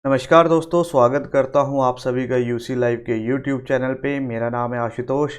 नमस्कार दोस्तों, स्वागत करता हूं आप सभी का यूसी लाइव के यूट्यूब चैनल पे। मेरा नाम है आशुतोष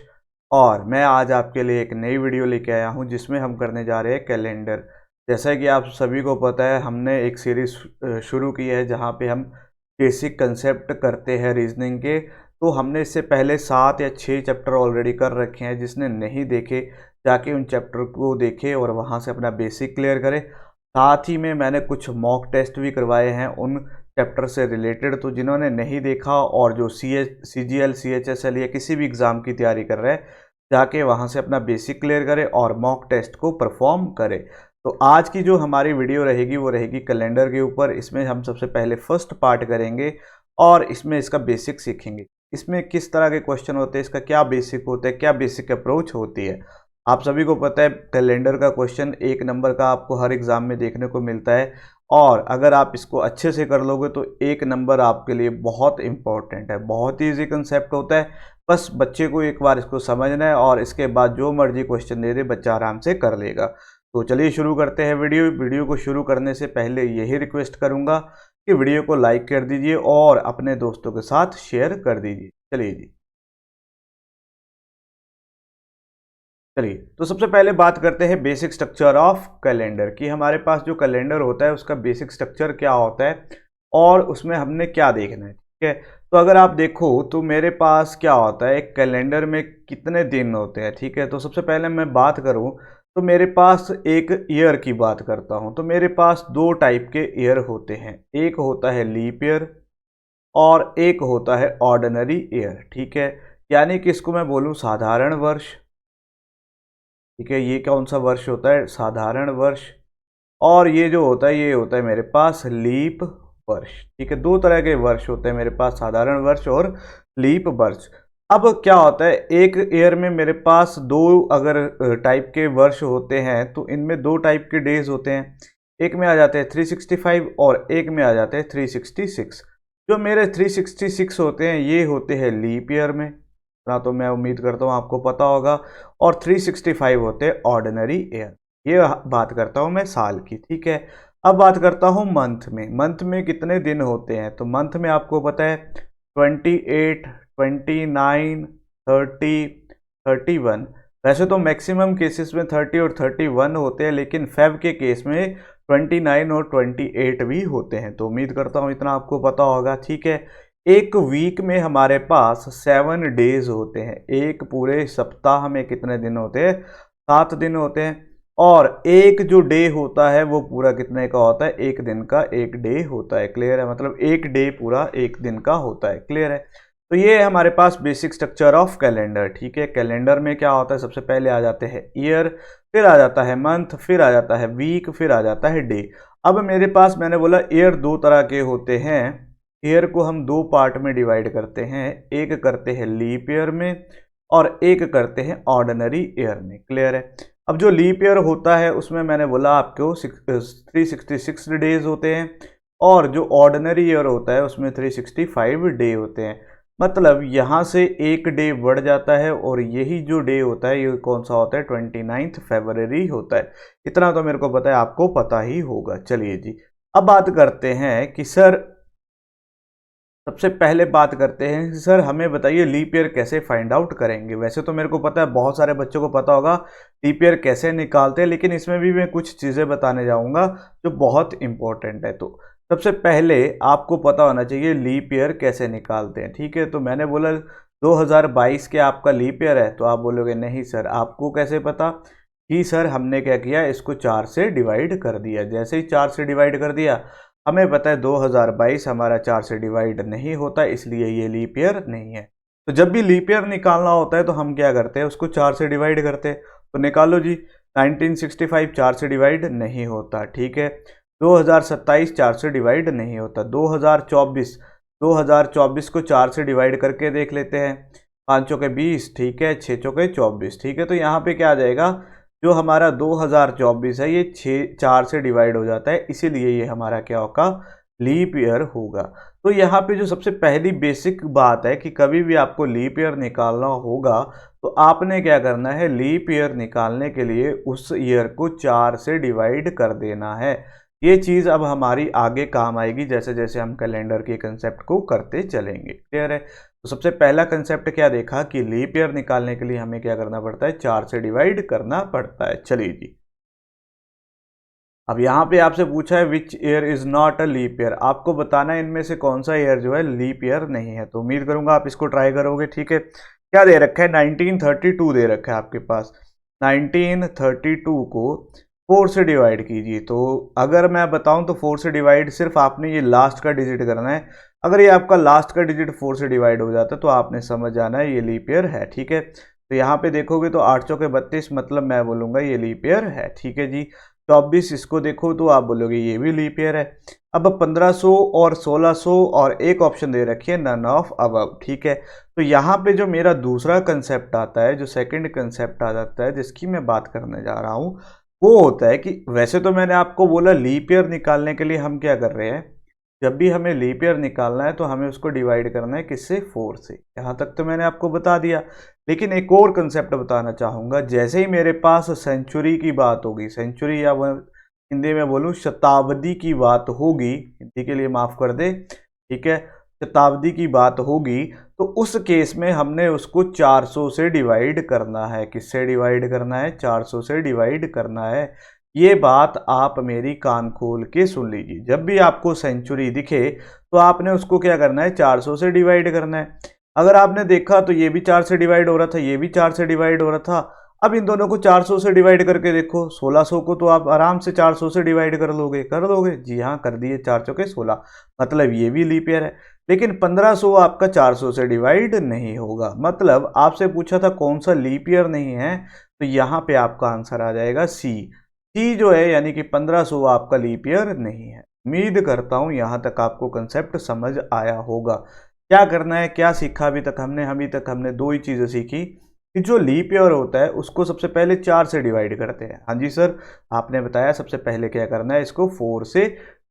और मैं आज आपके लिए एक नई वीडियो लेके आया हूं जिसमें हम करने जा रहे हैं कैलेंडर। जैसा कि आप सभी को पता है, हमने एक सीरीज़ शुरू की है जहां पे हम बेसिक कंसेप्ट करते हैं रीजनिंग के। तो हमने इससे पहले 7 या 6 चैप्टर ऑलरेडी कर रखे हैं। जिसने नहीं देखे जाके उन चैप्टर को देखे और वहाँ से अपना बेसिक क्लियर करे। साथ ही में मैंने कुछ मॉक टेस्ट भी करवाए हैं उन चैप्टर से रिलेटेड। तो जिन्होंने नहीं देखा और जो CGL CHSL या किसी भी एग्ज़ाम की तैयारी कर रहे हैं, जाके वहाँ से अपना बेसिक क्लियर करें और मॉक टेस्ट को परफॉर्म करें। तो आज की जो हमारी वीडियो रहेगी वो रहेगी कैलेंडर के ऊपर। इसमें हम सबसे पहले फर्स्ट पार्ट करेंगे और इसमें इसका बेसिक सीखेंगे। इसमें किस तरह के क्वेश्चन होते हैं, इसका क्या बेसिक होता है, क्या बेसिक अप्रोच होती है। आप सभी को पता है कैलेंडर का क्वेश्चन 1 नंबर का आपको हर एग्ज़ाम में देखने को मिलता है और अगर आप इसको अच्छे से कर लोगे तो 1 नंबर आपके लिए बहुत इंपॉर्टेंट है। बहुत ही ईजी कंसेप्ट होता है, बस बच्चे को एक बार इसको समझना है और इसके बाद जो मर्जी क्वेश्चन दे दे बच्चा आराम से कर लेगा। तो चलिए शुरू करते हैं वीडियो को शुरू करने से पहले यही रिक्वेस्ट करूँगा कि वीडियो को लाइक कर दीजिए और अपने दोस्तों के साथ शेयर कर दीजिए। चलिए तो सबसे पहले बात करते हैं बेसिक स्ट्रक्चर ऑफ कैलेंडर कि हमारे पास जो कैलेंडर होता है उसका बेसिक स्ट्रक्चर क्या होता है और उसमें हमने क्या देखना है। ठीक है, तो अगर आप देखो तो मेरे पास क्या होता है, एक कैलेंडर में कितने दिन होते हैं। ठीक है, तो सबसे पहले मैं बात करूं तो मेरे पास एक ईयर की बात करता हूं। तो मेरे पास 2 टाइप के ईयर होते हैं, एक होता है लीप ईयर और एक होता है ऑर्डिनरी ईयर। ठीक है, यानी कि इसको मैं बोलूँ साधारण वर्ष। ठीक है, ये कौन सा वर्ष होता है, साधारण वर्ष। और ये जो होता है ये होता है मेरे पास लीप वर्ष। ठीक है, 2 तरह के वर्ष होते हैं मेरे पास, साधारण वर्ष और लीप वर्ष। अब क्या होता है, एक ईयर में मेरे पास 2 अगर टाइप के वर्ष होते हैं तो इनमें 2 टाइप के डेज होते हैं। एक में आ जाते हैं 365 और एक में आ जाते हैं 366। जो मेरे 366 होते हैं ये होते हैं लीप ईयर में, ना तो मैं उम्मीद करता हूँ आपको पता होगा। और 365 होते हैं ऑर्डिनरी ईयर। ये बात करता हूँ मैं साल की। ठीक है, अब बात करता हूँ मंथ में। मंथ में कितने दिन होते हैं, तो मंथ में आपको पता है 28, 29, 30, 31। वैसे तो मैक्सिमम केसेस में 30 और 31 होते हैं, लेकिन फेब के केस में 29 और 28 भी होते हैं। तो उम्मीद करता हूँ इतना आपको पता होगा। ठीक है, एक वीक में हमारे पास 7 डेज होते हैं। एक पूरे सप्ताह में कितने दिन होते हैं, 7 दिन होते हैं। और एक जो डे होता है वो पूरा कितने का होता है, 1 दिन का 1 डे होता है। क्लियर है, मतलब 1 डे पूरा 1 दिन का होता है। क्लियर है, तो ये है हमारे पास बेसिक स्ट्रक्चर ऑफ कैलेंडर। ठीक है, कैलेंडर में क्या होता है, सबसे पहले आ जाते हैं ईयर, फिर आ जाता है मंथ, फिर आ जाता है वीक, फिर आ जाता है डे। अब मेरे पास मैंने बोला ईयर 2 तरह के होते हैं। ईयर को हम 2 पार्ट में डिवाइड करते हैं, एक करते हैं लीप ईयर में और एक करते हैं ऑर्डिनरी ईयर में। क्लियर है, अब जो लीप ईयर होता है उसमें मैंने बोला आपको 366 डेज होते हैं और जो ऑर्डिनरी ईयर होता है उसमें 365 डे होते हैं। मतलब यहाँ से एक डे बढ़ जाता है और यही जो डे होता है ये कौन सा होता है, 29 फरवरी होता है। इतना तो मेरे को पता है, आपको पता ही होगा। चलिए जी, अब बात करते हैं कि सर, सबसे पहले बात करते हैं कि सर हमें बताइए लीप ईयर कैसे फाइंड आउट करेंगे। वैसे तो मेरे को पता है, बहुत सारे बच्चों को पता होगा लीप ईयर कैसे निकालते हैं, लेकिन इसमें भी मैं कुछ चीज़ें बताने जाऊंगा जो बहुत इंपॉर्टेंट है। तो सबसे पहले आपको पता होना चाहिए लीप ईयर कैसे निकालते हैं। ठीक है, तो मैंने बोला 2022 के आपका लीप ईयर है, तो आप बोलोगे नहीं सर, आपको कैसे पता। कि सर हमने क्या किया, इसको 4 से डिवाइड कर दिया। जैसे ही 4 से डिवाइड कर दिया, हमें पता है 2022 हमारा 4 से डिवाइड नहीं होता, इसलिए ये लीप ईयर नहीं है। तो जब भी लीप ईयर निकालना होता है तो हम क्या करते हैं, उसको 4 से डिवाइड करते हैं। तो निकालो जी, 1965 4 से डिवाइड नहीं होता। ठीक है, 2027 4 से डिवाइड नहीं होता। 2024 को 4 से डिवाइड करके देख लेते हैं। 5 चौके 20, ठीक है, 6 चौके 24। ठीक है, तो यहाँ पे क्या आ जाएगा, जो हमारा 2024 है ये 4 से डिवाइड हो जाता है, इसीलिए ये हमारा क्या होगा, लीप ईयर होगा। तो यहाँ पे जो सबसे पहली बेसिक बात है कि कभी भी आपको लीप ईयर निकालना होगा तो आपने क्या करना है, लीप ईयर निकालने के लिए उस ईयर को 4 से डिवाइड कर देना है। ये चीज़ अब हमारी आगे काम आएगी जैसे जैसे हम कैलेंडर के कंसेप्ट को करते चलेंगे। क्लियर है? तो सबसे पहला कंसेप्ट क्या देखा कि लीप ईयर निकालने के लिए हमें क्या करना पड़ता है, 4 से डिवाइड करना पड़ता है। चलिए जी, अब यहाँ पे आपसे पूछा है which year is not a leap year, आपको बताना है इनमें से कौन सा ईयर जो है लीप ईयर नहीं है। तो उम्मीद करूंगा आप इसको ट्राई करोगे। ठीक है, क्या दे रखा है, 1932 दे रखा है आपके पास। 1932 को 4 से डिवाइड कीजिए। तो अगर मैं बताऊं तो 4 से डिवाइड सिर्फ आपने ये लास्ट का डिजिट करना है। अगर ये आपका लास्ट का डिजिट 4 से डिवाइड हो जाता तो आपने समझ जाना है ये लीप ईयर है। ठीक है, तो यहाँ पे देखोगे तो 8 चौके 32, मतलब मैं बोलूंगा ये लीप ईयर है। ठीक है जी, 24 इसको देखो तो आप बोलोगे ये भी लीप ईयर है। अब 1500 और 1600 और एक ऑप्शन दे रखी है नन ऑफ अबव। ठीक है, तो यहाँ पे जो मेरा दूसरा कंसेप्ट आता है, जो सेकंड कंसेप्ट आ जाता है जिसकी मैं बात करने जा रहा हूँ, वो होता है कि वैसे तो मैंने आपको बोला लीप ईयर निकालने के लिए हम क्या कर रहे हैं, जब भी हमें लीप ईयर निकालना है तो हमें उसको डिवाइड करना है किससे, 4 से। यहाँ तक तो मैंने आपको बता दिया, लेकिन एक और कंसेप्ट बताना चाहूँगा। जैसे ही मेरे पास सेंचुरी की बात होगी, सेंचुरी या वह हिंदी में बोलूँ शताब्दी की बात होगी, हिंदी के लिए माफ़ कर दे, ठीक है, शताब्दी की बात होगी, तो उस केस में हमने उसको 400 से डिवाइड करना है। किससे डिवाइड करना है, 400 से डिवाइड करना है। ये बात आप मेरी कान खोल के सुन लीजिए। जब भी आपको सेंचुरी दिखे तो आपने उसको क्या करना है, 400 से डिवाइड करना है। अगर आपने देखा तो ये भी 4 से डिवाइड हो रहा था, ये भी 4 से डिवाइड हो रहा था। अब इन दोनों को 400 से डिवाइड करके देखो, 1600 को तो आप आराम से 400 से डिवाइड कर लोगे। कर लोगे? जी हाँ, कर दिए, 4 चौके 16, मतलब ये भी लीप ईयर है। लेकिन 1500 आपका 400 से डिवाइड नहीं होगा। मतलब आपसे पूछा था कौन सा लीप ईयर नहीं है, तो यहाँ पे आपका आंसर आ जाएगा सी। सी जो है यानी कि 1500 आपका लीप ईयर नहीं है। उम्मीद करता हूँ यहाँ तक आपको कंसेप्ट समझ आया होगा। क्या करना है, क्या सीखा अभी तक हमने दो ही चीज़ें सीखी कि जो लीप ईयर होता है उसको सबसे पहले 4 से डिवाइड करते हैं। हाँ जी सर, आपने बताया सबसे पहले क्या करना है, इसको 4 से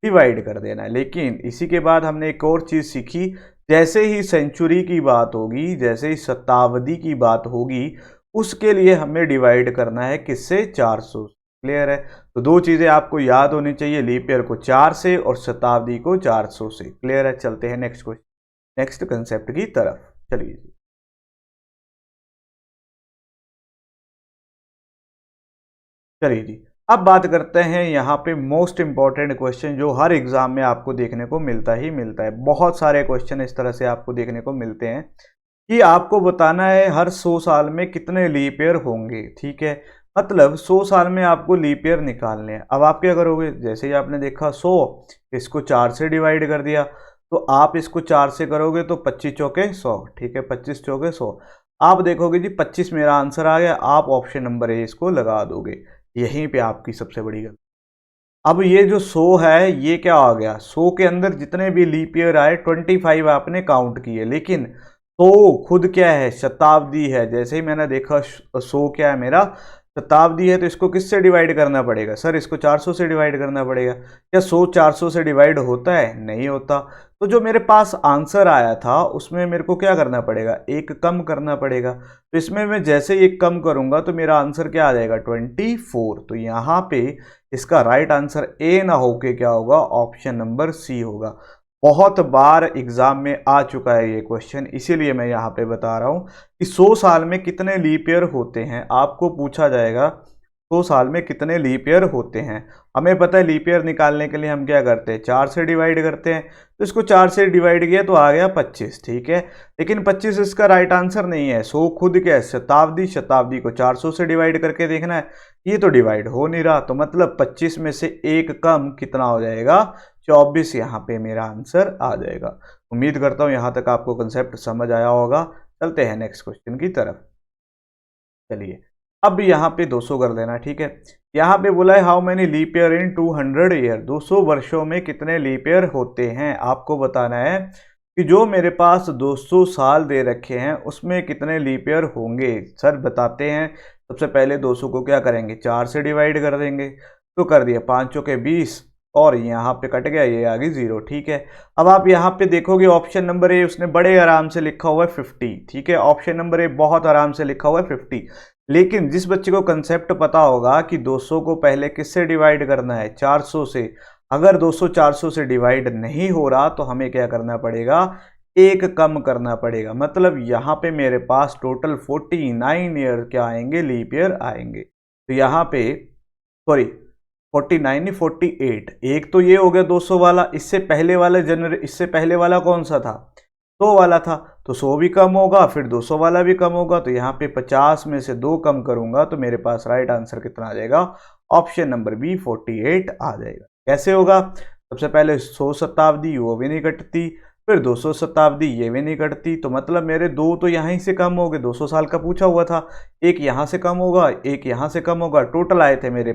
डिवाइड कर देना है। लेकिन इसी के बाद हमने एक और चीज़ सीखी, जैसे ही सेंचुरी की बात होगी, जैसे ही शताब्दी की बात होगी, उसके लिए हमें डिवाइड करना है किससे, 400। क्लियर है? तो दो चीज़ें आपको याद होनी चाहिए, लीप ईयर को 4 से और शताब्दी को 400 से। क्लियर है? चलते हैं नेक्स्ट क्वेश्चन, नेक्स्ट कंसेप्ट की तरफ। चलिए जी, चलिए जी, अब बात करते हैं यहाँ पे मोस्ट इंपॉर्टेंट क्वेश्चन जो हर एग्जाम में आपको देखने को मिलता ही मिलता है। बहुत सारे क्वेश्चन इस तरह से आपको देखने को मिलते हैं कि आपको बताना है हर 100 साल में कितने लीप ईयर होंगे। ठीक है, मतलब 100 साल में आपको लीप ईयर निकालने हैं। अब आप क्या करोगे, जैसे ही आपने देखा 100, इसको 4 से डिवाइड कर दिया, तो आप इसको 4 से करोगे तो 25 चौके 100। ठीक है, 25 चौके 100। आप देखोगे जी 25 मेरा आंसर आ गया, आप ऑप्शन नंबर ए इसको लगा दोगे। यहीं पे आपकी सबसे बड़ी गलती। अब ये जो 100 है ये क्या आ गया, 100 के अंदर जितने भी लीप ईयर आए 25 आपने काउंट किए, लेकिन 100 खुद क्या है, शताब्दी है। जैसे ही मैंने देखा 100 क्या है मेरा, शताब्दी है, तो इसको किससे डिवाइड करना पड़ेगा, सर इसको 400 से डिवाइड करना पड़ेगा। क्या 100 400 से डिवाइड होता है, नहीं होता। तो जो मेरे पास आंसर आया था उसमें मेरे को क्या करना पड़ेगा, एक कम करना पड़ेगा। तो इसमें मैं जैसे ही एक कम करूंगा तो मेरा आंसर क्या आ जाएगा, 24। तो यहाँ पे इसका राइट आंसर ए ना होके क्या होगा, ऑप्शन नंबर सी होगा। बहुत बार एग्जाम में आ चुका है ये क्वेश्चन, इसीलिए मैं यहाँ पे बता रहा हूँ कि 100 साल में कितने लीप ईयर होते हैं। आपको पूछा जाएगा 100 साल में कितने लीप ईयर होते हैं। हमें पता है लीप ईयर निकालने के लिए हम क्या करते हैं, 4 से डिवाइड करते हैं। तो इसको 4 से डिवाइड किया तो आ गया 25। ठीक है, लेकिन 25 इसका राइट आंसर नहीं है। 100 खुद क्या है, शताब्दी, शताब्दी को 400 से डिवाइड करके देखना है, ये तो डिवाइड हो नहीं रहा। तो मतलब 25 में से एक कम कितना हो जाएगा, 24 यहाँ पे मेरा आंसर आ जाएगा। उम्मीद करता हूँ यहाँ तक आपको कंसेप्ट समझ आया होगा। चलते हैं नेक्स्ट क्वेश्चन की तरफ। चलिए, अब यहाँ पे 200 कर देना। ठीक है, यहाँ पे बोला है how many leap year in 200 year, 200 वर्षों में कितने लीप ईयर होते हैं। आपको बताना है कि जो मेरे पास 200 साल दे रखे हैं उसमें कितने लीप ईयर होंगे। सर बताते हैं, सबसे पहले 200 को क्या करेंगे, 4 से डिवाइड कर देंगे। तो कर दिया, 5 चौके 20, और यहाँ पे कट गया, ये आ गई 0। ठीक है, अब आप यहाँ पे देखोगे ऑप्शन नंबर ए उसने बड़े आराम से लिखा हुआ है 50। ठीक है, ऑप्शन नंबर ए बहुत आराम से लिखा हुआ है 50। लेकिन जिस बच्चे को कंसेप्ट पता होगा कि 200 को पहले किससे डिवाइड करना है, 400 से, अगर 200 400 से डिवाइड नहीं हो रहा तो हमें क्या करना पड़ेगा, एक कम करना पड़ेगा। मतलब यहाँ पे मेरे पास टोटल 49 ईयर क्या आएंगे, लीप ईयर आएंगे। तो यहाँ पे सॉरी 49 नहीं 48, एक तो ये हो गया 200 वाला, इससे पहले वाला कौन सा था, 100 वाला था, तो 100 भी कम होगा, फिर 200 वाला भी कम होगा, तो यहाँ पे 50 में से 2 कम करूंगा तो मेरे पास राइट आंसर कितना आ जाएगा, ऑप्शन नंबर बी 48 आ जाएगा। कैसे होगा, सबसे पहले 100 शताब्दी वो भी नहीं कटती, फिर 200 शताब्दी ये भी नहीं कटती, तो मतलब मेरे दो तो यहीं से कम हो गए, 200 साल का पूछा हुआ था, एक यहाँ से कम होगा, एक यहाँ से कम होगा, टोटल आए थे मेरे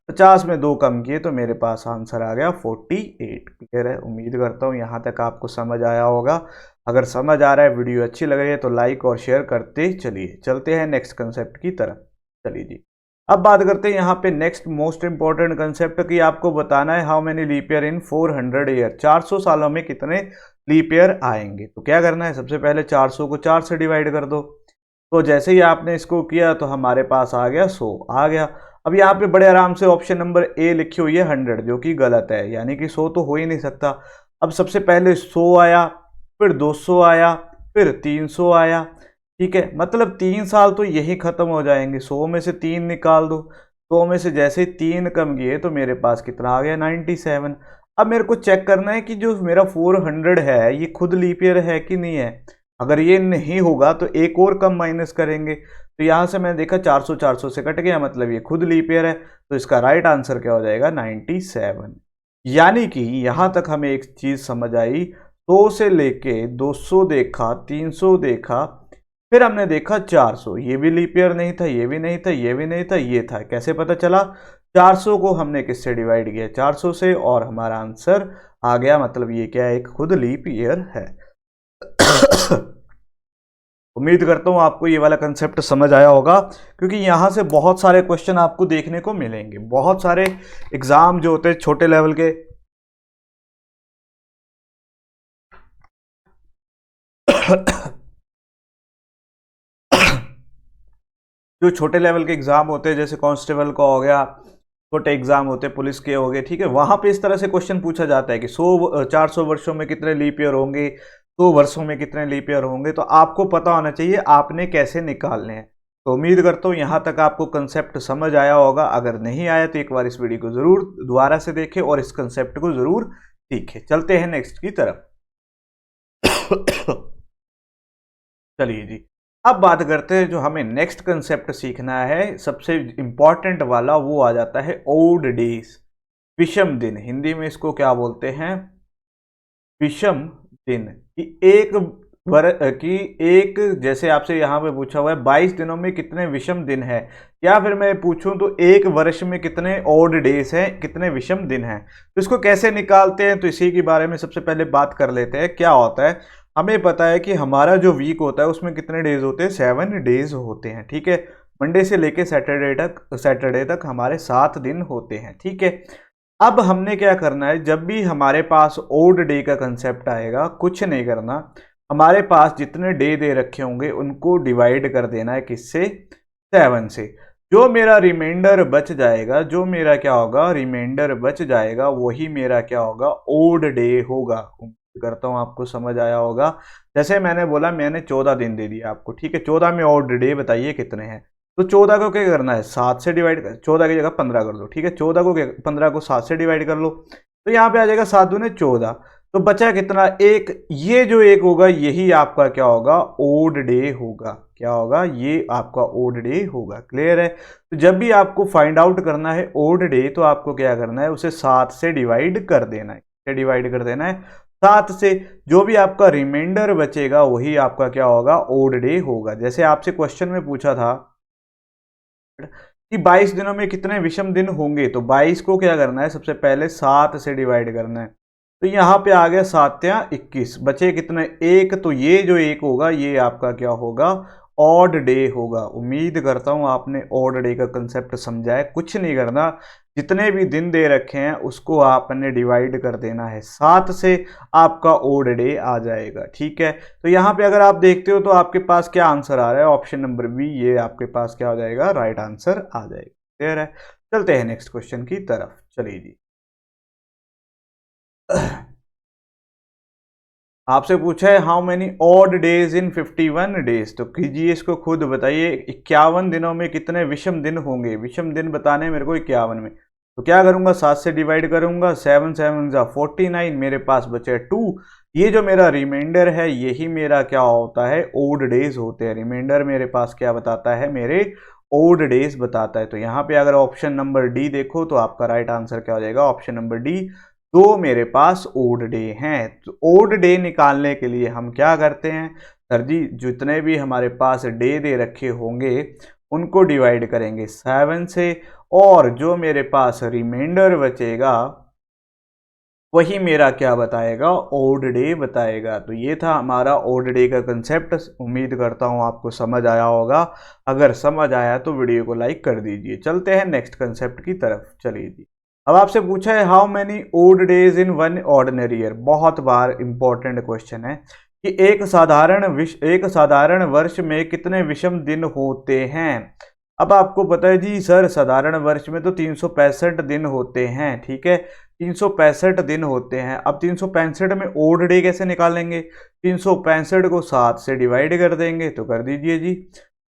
50 में 2 कम किए तो मेरे पास आंसर आ गया 48। क्लियर है, उम्मीद करता हूँ यहाँ तक आपको समझ आया होगा। अगर समझ आ रहा है, वीडियो अच्छी लग रही है तो लाइक और शेयर करते चलिए। चलते हैं नेक्स्ट कंसेप्ट की तरफ। चलिए जी, अब बात करते हैं यहाँ पे नेक्स्ट मोस्ट इंपॉर्टेंट कंसेप्ट की, आपको बताना है how many leap year in 400 year, 400 सालों में कितने लीप ईयर आएंगे। तो क्या करना है, सबसे पहले 400 को 4 से डिवाइड कर दो, तो जैसे ही आपने इसको किया तो हमारे पास आ गया 100 आ गया। अब यहाँ पे बड़े आराम से ऑप्शन नंबर ए लिखी हुई है 100, जो कि गलत है, यानी कि 100 तो हो ही नहीं सकता। अब सबसे पहले 100 आया, फिर 200 आया, फिर 300 आया, ठीक है, मतलब 3 साल तो यही खत्म हो जाएंगे। 100 में से 3 निकाल दो, 100 में से जैसे ही 3 कम किए तो मेरे पास कितना आ गया 97। अब मेरे को चेक करना है कि जो मेरा 400 है ये खुद लीप ईयर है कि नहीं है। अगर ये नहीं होगा तो एक और कम माइनस करेंगे, तो यहाँ से मैंने देखा 400 400 से कट गया, मतलब ये खुद लीप ईयर है, तो इसका राइट आंसर क्या हो जाएगा 97। यानी कि यहाँ तक हमें एक चीज समझ आई, 100 से लेके 200 देखा, 300 देखा, फिर हमने देखा 400, ये भी लीप ईयर नहीं था, ये भी नहीं था, ये भी नहीं था, ये था। कैसे पता चला, 400 को हमने किससे डिवाइड किया, 400 से, और हमारा आंसर आ गया। मतलब ये क्या है, एक खुद लीप ईयर है। उम्मीद करता हूं आपको ये वाला कंसेप्ट समझ आया होगा, क्योंकि यहां से बहुत सारे क्वेश्चन आपको देखने को मिलेंगे। बहुत सारे एग्जाम जो होते हैं छोटे लेवल के जो छोटे लेवल के एग्जाम होते हैं, जैसे कांस्टेबल का हो गया, छोटे एग्जाम होते हैं पुलिस के हो गए, ठीक है, वहां पे इस तरह से क्वेश्चन पूछा जाता है कि 400 वर्षों में कितने लीप ईयर होंगे, 100 वर्षों में कितने लीप ईयर होंगे। तो आपको पता होना चाहिए आपने कैसे निकालने हैं। तो उम्मीद करता हूँ यहाँ तक आपको कंसेप्ट समझ आया होगा। अगर नहीं आया तो एक बार इस वीडियो को जरूर दोबारा से देखें और इस कंसेप्ट को जरूर सीखें। चलते हैं नेक्स्ट की तरफ। चलिए जी, अब बात करते हैं जो हमें नेक्स्ट कंसेप्ट सीखना है, सबसे इंपॉर्टेंट वाला, वो आ जाता है ओड डेज, विषम दिन। हिंदी में इसको क्या बोलते हैं, विषम दिन। कि एक जैसे आपसे यहां पे पूछा हुआ है 22 दिनों में कितने विषम दिन है, या फिर मैं पूछूं तो एक वर्ष में कितने ओड डेज हैं, कितने विषम दिन हैं। तो इसको कैसे निकालते हैं, तो इसी के बारे में सबसे पहले बात कर लेते हैं। क्या होता है, हमें पता है कि हमारा जो वीक होता है उसमें कितने डेज होते हैं, 7 डेज होते हैं, ठीक है। मंडे से लेके सैटरडे तक हमारे 7 दिन होते हैं, ठीक है। अब हमने क्या करना है, जब भी हमारे पास ओड डे का कंसेप्ट आएगा, कुछ नहीं करना, हमारे पास जितने डे दे रखे होंगे उनको डिवाइड कर देना है, किससे, 7 से। जो मेरा रिमाइंडर बच जाएगा, जो मेरा क्या होगा, रिमाइंडर बच जाएगा, वही मेरा क्या होगा, ओड डे होगा। उम्मीद करता हूं आपको समझ आया होगा। जैसे मैंने बोला, मैंने 14 दिन दे दिया आपको, ठीक है, 14 में ओड डे बताइए कितने हैं। तो 14 को क्या करना है, 7 से डिवाइड कर, 14 की जगह 15 कर दो, ठीक है, 15 को 7 से डिवाइड कर लो, तो यहाँ पे आ जाएगा 7 दूने 14। तो बचा कितना, एक, ये जो एक होगा यही आपका क्या होगा, ओड डे होगा। क्या होगा, ये आपका ओड डे होगा। क्लियर है। तो जब भी आपको फाइंड आउट करना है ओड डे, तो आपको क्या करना है, उसे 7 से डिवाइड कर देना है, डिवाइड कर देना है 7 से। जो भी आपका रिमाइंडर बचेगा वही आपका क्या होगा, ओड डे होगा। जैसे आपसे क्वेश्चन में पूछा था कि 22 दिनों में कितने विषम दिन होंगे, तो 22 को क्या करना है, सबसे पहले 7 से डिवाइड करना है। तो यहाँ पे आ गया 7 या 21, बचे कितने, एक, तो ये जो एक होगा ये आपका क्या होगा, ऑड डे होगा। उम्मीद करता हूँ आपने ऑड डे का कंसेप्ट समझा है। कुछ नहीं करना, जितने भी दिन दे रखे हैं उसको आपने डिवाइड कर देना है 7 से, आपका ओड डे आ जाएगा, ठीक है। तो यहाँ पे अगर आप देखते हो तो आपके पास क्या आंसर आ रहा है, ऑप्शन नंबर बी, ये आपके पास क्या हो जाएगा, राइट आंसर आ जाएगा। क्लियर है। चलते हैं नेक्स्ट क्वेश्चन की तरफ। चलिए जी, आपसे पूछा है how many odd days in 51 days, तो कीजिए इसको खुद बताइए 51 दिनों में कितने विषम दिन होंगे। विषम दिन बताने मेरे को 51 में, तो क्या करूंगा 7 से डिवाइड करूंगा, 7 7 जा 49, मेरे पास बचे 2। ये जो मेरा रिमाइंडर है यही मेरा क्या होता है, ओड डेज होते हैं। रिमाइंडर मेरे पास क्या बताता है, मेरे ओड डेज बताता है। तो यहाँ पे अगर ऑप्शन नंबर डी देखो तो आपका राइट आंसर क्या हो जाएगा, ऑप्शन नंबर डी। दो मेरे पास ओड डे हैं। तो ओड डे निकालने के लिए हम क्या करते हैं सर जी, जितने भी हमारे पास डे दे रखे होंगे उनको डिवाइड करेंगे 7 से, और जो मेरे पास रिमाइंडर बचेगा वही मेरा क्या बताएगा, ओड डे बताएगा। तो ये था हमारा ओड डे का कंसेप्ट। उम्मीद करता हूँ आपको समझ आया होगा। अगर समझ आया तो वीडियो को लाइक कर दीजिए। चलते हैं नेक्स्ट कंसेप्ट की तरफ, चलिए जी। अब आपसे पूछा है how many odd days in one ordinary year. बहुत बार इंपॉर्टेंट क्वेश्चन है कि एक साधारण वर्ष में कितने विषम दिन होते हैं। अब आपको पता है जी सर, साधारण वर्ष में तो 365 दिन होते हैं, ठीक है, 365 दिन होते हैं। अब 365 में ओड डे कैसे निकालेंगे, 365 को 7 से डिवाइड कर देंगे, तो कर दीजिए जी।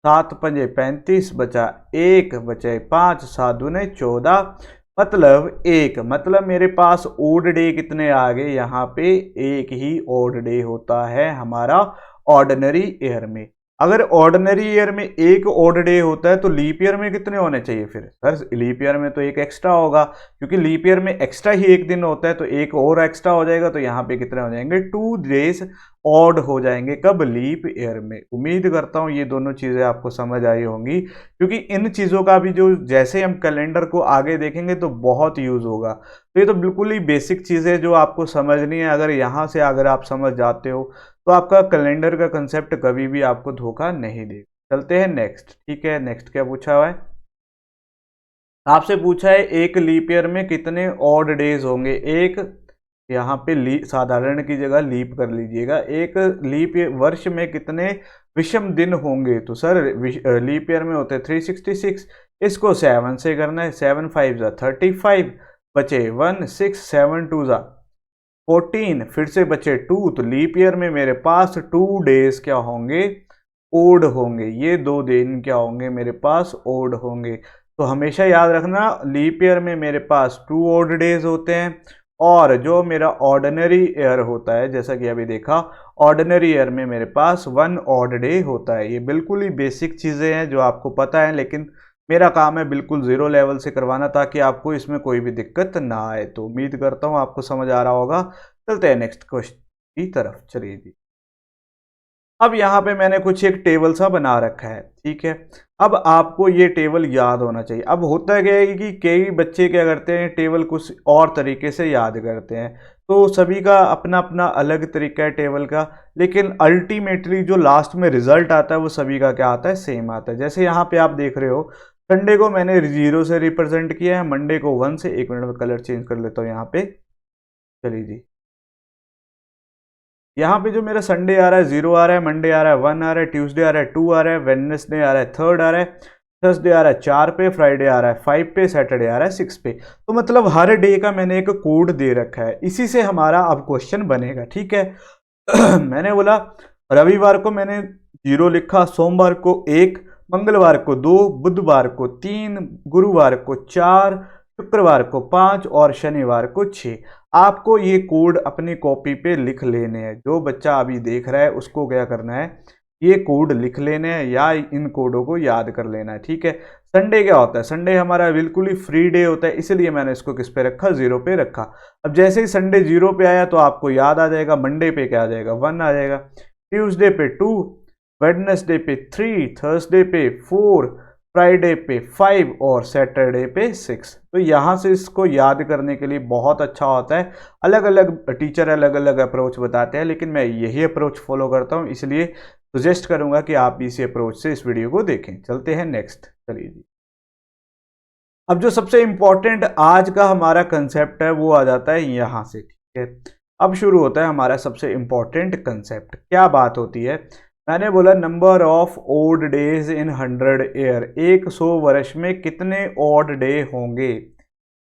7 पंजे 35, बचा 1, बचे 5, 7 दूने 14, मतलब 1। मतलब मेरे पास ओड डे कितने आ गए, यहाँ पे एक ही ओड डे होता है हमारा ऑर्डिनरी ईयर में। अगर ऑर्डिनरी ईयर में एक ओड डे होता है तो लीप ईयर में कितने होने चाहिए फिर सर, लीप ईयर में तो एक एक्स्ट्रा होगा, क्योंकि लीप ईयर में एक्स्ट्रा ही एक दिन होता है, तो एक और एक्स्ट्रा हो जाएगा। तो यहाँ पे कितने हो जाएंगे, 2 डेज ऑड हो जाएंगे। कब, लीप ईयर में। उम्मीद करता हूँ ये दोनों चीज़ें आपको समझ आई होंगी, क्योंकि इन चीज़ों का भी जो जैसे हम कैलेंडर को आगे देखेंगे तो बहुत यूज़ होगा। तो ये तो बिल्कुल ही बेसिक चीज़ें जो आपको समझनी है। अगर यहाँ से अगर आप समझ जाते हो तो आपका कैलेंडर का कंसेप्ट कभी भी आपको धोखा नहीं देगा। चलते हैं नेक्स्ट, ठीक है। नेक्स्ट क्या पूछा हुआ है, आपसे पूछा है एक लीप ईयर में कितने ऑड डेज होंगे। एक यहाँ पे साधारण की जगह लीप कर लीजिएगा। एक लीप वर्ष में कितने विषम दिन होंगे, तो सर लीप ईयर में होते हैं 366। इसको 7 से करना है, 7 5 जा 35, बचे 1 6 7 2 जा 14, फिर से बचे 2। तो लीप ईयर में मेरे पास 2 डेज क्या होंगे, ओड होंगे। ये 2 दिन क्या होंगे मेरे पास, ओड होंगे। तो हमेशा याद रखना लीप ईयर में मेरे पास 2 ओड डेज होते हैं, और जो मेरा ऑर्डिनरी ईयर होता है, जैसा कि अभी देखा, ऑर्डिनरी ईयर में मेरे पास 1 ऑड डे होता है। ये बिल्कुल ही बेसिक चीज़ें हैं जो आपको पता है, लेकिन मेरा काम है बिल्कुल ज़ीरो लेवल से करवाना, ताकि आपको इसमें कोई भी दिक्कत ना आए। तो उम्मीद करता हूँ आपको समझ आ रहा होगा। चलते हैं नेक्स्ट क्वेश्चन की तरफ, चलिए जी। अब यहाँ पे मैंने कुछ एक टेबल सा बना रखा है, ठीक है। अब आपको ये टेबल याद होना चाहिए। अब होता क्या है कि कई बच्चे क्या करते हैं, टेबल कुछ और तरीके से याद करते हैं। तो सभी का अपना अपना अलग तरीका है टेबल का, लेकिन अल्टीमेटली जो लास्ट में रिजल्ट आता है वो सभी का क्या आता है, सेम आता है। जैसे यहाँ पे आप देख रहे हो, संडे को मैंने 0 से रिप्रेजेंट किया है, मंडे को 1 से। एक मिनट में कलर चेंज कर लेता हूँ यहाँ पे, चलिए जी। यहाँ पे जो मेरा संडे आ रहा है 0 आ रहा है, मंडे आ रहा है 1 आ रहा है, ट्यूसडे आ रहा है 2 आ रहा है, वेडनेसडे आ रहा है 3 आ रहा है, थर्सडे आ रहा है 4 पे, फ्राइडे आ रहा है 5 पे, सैटरडे आ रहा है 6 पे। तो मतलब हर डे का मैंने एक कोड दे रखा है, इसी से हमारा अब क्वेश्चन बनेगा, ठीक है। मैंने बोला रविवार को मैंने 0 लिखा, सोमवार को 1, मंगलवार को 2, बुधवार को 3, गुरुवार को 4, शुक्रवार को 5 और शनिवार को 6। आपको ये कोड अपनी कॉपी पे लिख लेने हैं। जो बच्चा अभी देख रहा है उसको क्या करना है, ये कोड लिख लेने हैं या इन कोडों को याद कर लेना है, ठीक है। संडे क्या होता है, संडे हमारा बिल्कुल ही फ्री डे होता है, इसलिए मैंने इसको किस पे रखा, 0 पे रखा। अब जैसे ही संडे 0 पे आया तो आपको याद आ जाएगा, मंडे पे क्या आ जाएगा, 1 आ जाएगा, ट्यूसडे पे 2, वेडनेसडे पे 3, थर्सडे पे 4, फ्राइडे पे 5 और सैटरडे पे 6। तो यहाँ से इसको याद करने के लिए बहुत अच्छा होता है। अलग अलग टीचर अलग अलग अप्रोच बताते हैं, लेकिन मैं यही अप्रोच फॉलो करता हूँ, इसलिए सजेस्ट करूंगा कि आप इसी अप्रोच से इस वीडियो को देखें। चलते हैं नेक्स्ट, चलिए जी। अब जो सबसे इंपॉर्टेंट आज का हमारा कंसेप्ट है वो आ जाता है यहाँ से, ठीक है। अब शुरू होता है हमारा सबसे इंपॉर्टेंट कंसेप्ट। क्या बात होती है, मैंने बोला number of odd days in 100 year, 100 वर्ष में कितने ओड डे होंगे।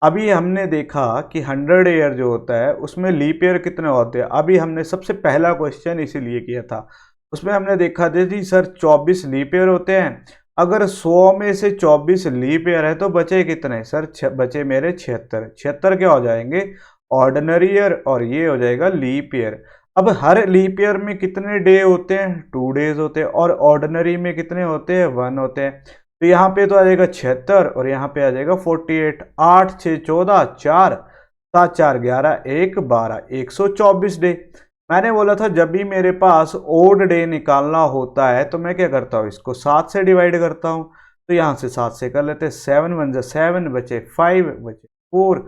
अभी हमने देखा कि 100 ईयर जो होता है उसमें लीप ईयर कितने होते हैं। अभी हमने सबसे पहला क्वेश्चन इसीलिए किया था, उसमें हमने देखा था जी सर 24 लीप ईयर होते हैं। अगर 100 में से 24 लीप ईयर है तो बचे कितने सर, बचे मेरे 76। 76 क्या हो जाएंगे, ऑर्डिनरी ईयर, और ये हो जाएगा लीप ईयर। अब हर लीप ईयर में कितने डे होते हैं, 2 डेज होते हैं, और ऑर्डिनरी में कितने होते हैं, 1 होते हैं। तो यहाँ पे तो आ जाएगा 76 और यहाँ पे आ जाएगा 48। 8 6 14, 4 7 4 11, 1 12, 124 डे। मैंने बोला था जब भी मेरे पास ओड डे निकालना होता है तो मैं क्या करता हूँ, इसको 7 से डिवाइड करता हूँ। तो यहाँ से 7 से कर लेते हैं, 7 1 जा 7, बचे 5, बचे 4,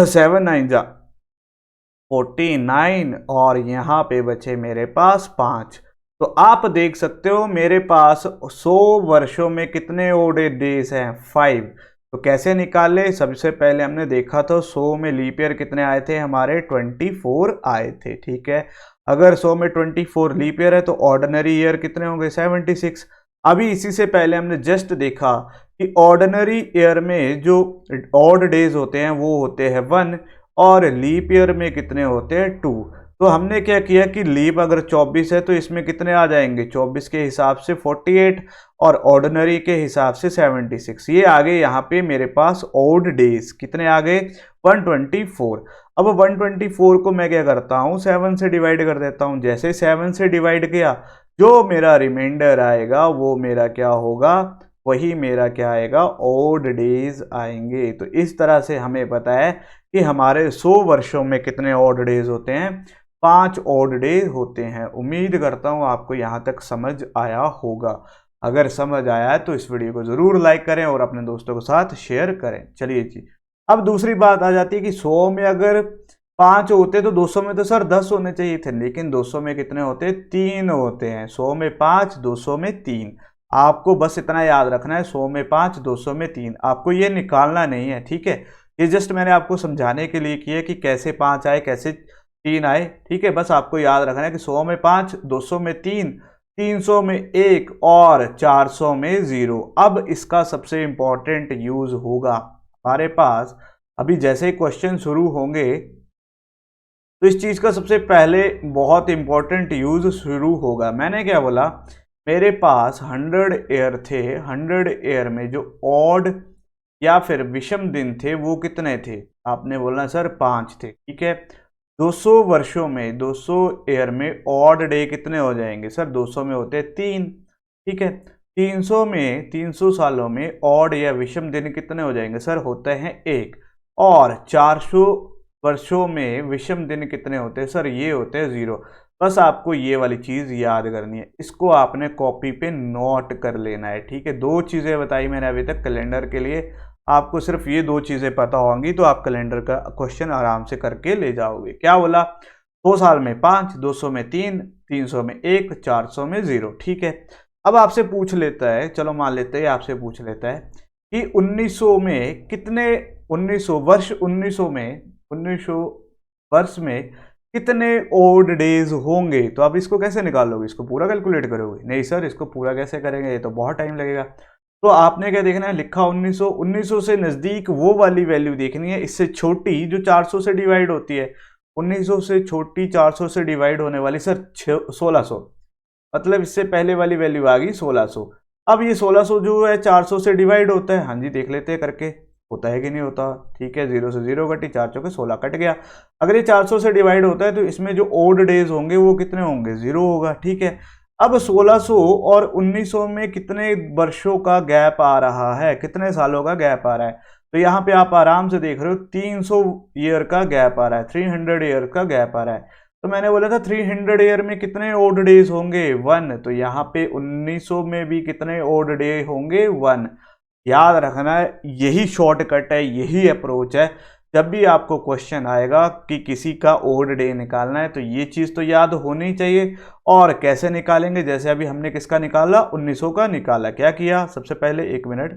7 9 जा 49, और यहाँ पे बचे मेरे पास 5। तो आप देख सकते हो मेरे पास 100 वर्षों में कितने ओड डेज हैं, 5। तो कैसे निकाले, सबसे पहले हमने देखा था 100 में लीप ईयर कितने आए थे हमारे, 24 आए थे। ठीक है, अगर 100 में 24 लीप ईयर है तो ऑर्डिनरी ईयर कितने होंगे, 76। अभी इसी से पहले हमने जस्ट देखा कि ऑर्डिनरी ईयर में जो ऑड डेज होते हैं वो होते हैं 1, और लीप ईयर में कितने होते हैं, 2। तो हमने क्या किया कि लीप अगर 24 है तो इसमें कितने आ जाएंगे, 24 के हिसाब से 48, और ऑर्डिनरी के हिसाब से 76। ये आ गए यहाँ पे मेरे पास ओड डेज, कितने आ गए, 124। अब 124 को मैं क्या करता हूँ, 7 से डिवाइड कर देता हूँ। जैसे 7 से डिवाइड किया, जो मेरा रिमाइंडर आएगा वो मेरा क्या होगा, वही मेरा क्या आएगा, ओड डेज आएंगे। तो इस तरह से हमें पता है कि हमारे 100 वर्षों में कितने ऑड डेज होते हैं, 5 ऑड डे होते हैं। उम्मीद करता हूँ आपको यहाँ तक समझ आया होगा। अगर समझ आया है तो इस वीडियो को ज़रूर लाइक करें और अपने दोस्तों के साथ शेयर करें। चलिए जी, अब दूसरी बात आ जाती है कि 100 में अगर 5 होते तो 200 में तो सर 10 होने चाहिए थे, लेकिन 200 में कितने होते, 3 होते हैं। 100 में 5, 200 में 3। आपको बस इतना याद रखना है, 100 में 5, 200 में 3। आपको ये निकालना नहीं है, ठीक है। ये जस्ट मैंने आपको समझाने के लिए किया कि कैसे 5 आए, कैसे 3 आए, ठीक है। बस आपको याद रखना है कि 100 में 5, 200 में 3, 300 में 1, और 400 में 0। अब इसका सबसे इंपॉर्टेंट यूज होगा हमारे पास, अभी जैसे क्वेश्चन शुरू होंगे तो इस चीज का सबसे पहले बहुत इंपॉर्टेंट यूज शुरू होगा। मैंने क्या बोला, मेरे पास 100 ईयर थे, 100 ईयर में जो ऑड या फिर विषम दिन थे वो कितने थे, आपने बोलना सर 5 थे, ठीक है। 200 वर्षों में, 200 ईयर में ऑड डे कितने हो जाएंगे सर, 200 में होते हैं 3, ठीक है। 300 में, 300 सालों में ऑड या विषम दिन कितने हो जाएंगे सर, होते हैं 1। और 400 वर्षों में विषम दिन कितने होते हैं सर, ये होते हैं 0। बस आपको ये वाली चीज याद करनी है, इसको आपने कॉपी पे नोट कर लेना है, ठीक है। 2 चीजें बताई मैंने अभी तक कैलेंडर के लिए, आपको सिर्फ ये 2 चीजें पता होंगी तो आप कैलेंडर का क्वेश्चन आराम से करके ले जाओगे। क्या बोला, 100 साल में 5, 200 में 3, 300 में 1, 400 में 0, ठीक है। अब आपसे पूछ लेता है, चलो मान लेते हैं आपसे पूछ लेता है कि 1900 में कितने, 1900 वर्ष, 1900 में, 1900 वर्ष में कितने ओड डेज होंगे। तो आप इसको कैसे निकालोगे, इसको पूरा कैलकुलेट करोगे, नहीं सर इसको पूरा कैसे करेंगे, ये तो बहुत टाइम लगेगा। तो आपने क्या देखना है, लिखा 1900, 1900 से नजदीक वो वाली वैल्यू देखनी है, इससे छोटी जो 400 से डिवाइड होती है। 1900 से छोटी 400 से डिवाइड होने वाली सर 1600, मतलब इससे पहले वाली वैल्यू आ गई 1600। अब ये 1600 जो है 400 से डिवाइड होता है, हाँ जी देख लेते हैं करके, होता है कि नहीं होता, ठीक है। 0 से 0 कटी, 4 चौके 16 कट गया। अगर ये 400 से डिवाइड होता है तो इसमें जो ओड डेज होंगे वो कितने होंगे, 0 होगा, ठीक है। अब 1600 और 1900 में कितने वर्षों का गैप आ रहा है, कितने सालों का गैप आ रहा है, तो यहाँ पे आप आराम से देख रहे हो 300 ईयर का गैप आ रहा है, 300 ईयर का गैप आ रहा है। तो मैंने बोला था 300 ईयर में कितने ओड डेज होंगे, 1। तो यहाँ पे 1900 में भी कितने ओड डे होंगे, 1। याद रखना है, यही शॉर्टकट है, यही अप्रोच है। जब भी आपको क्वेश्चन आएगा कि किसी का ओड डे निकालना है तो ये चीज तो याद होनी चाहिए। और कैसे निकालेंगे, जैसे अभी हमने किसका निकाला, 1900 का निकाला। क्या किया, सबसे पहले 1 मिनट,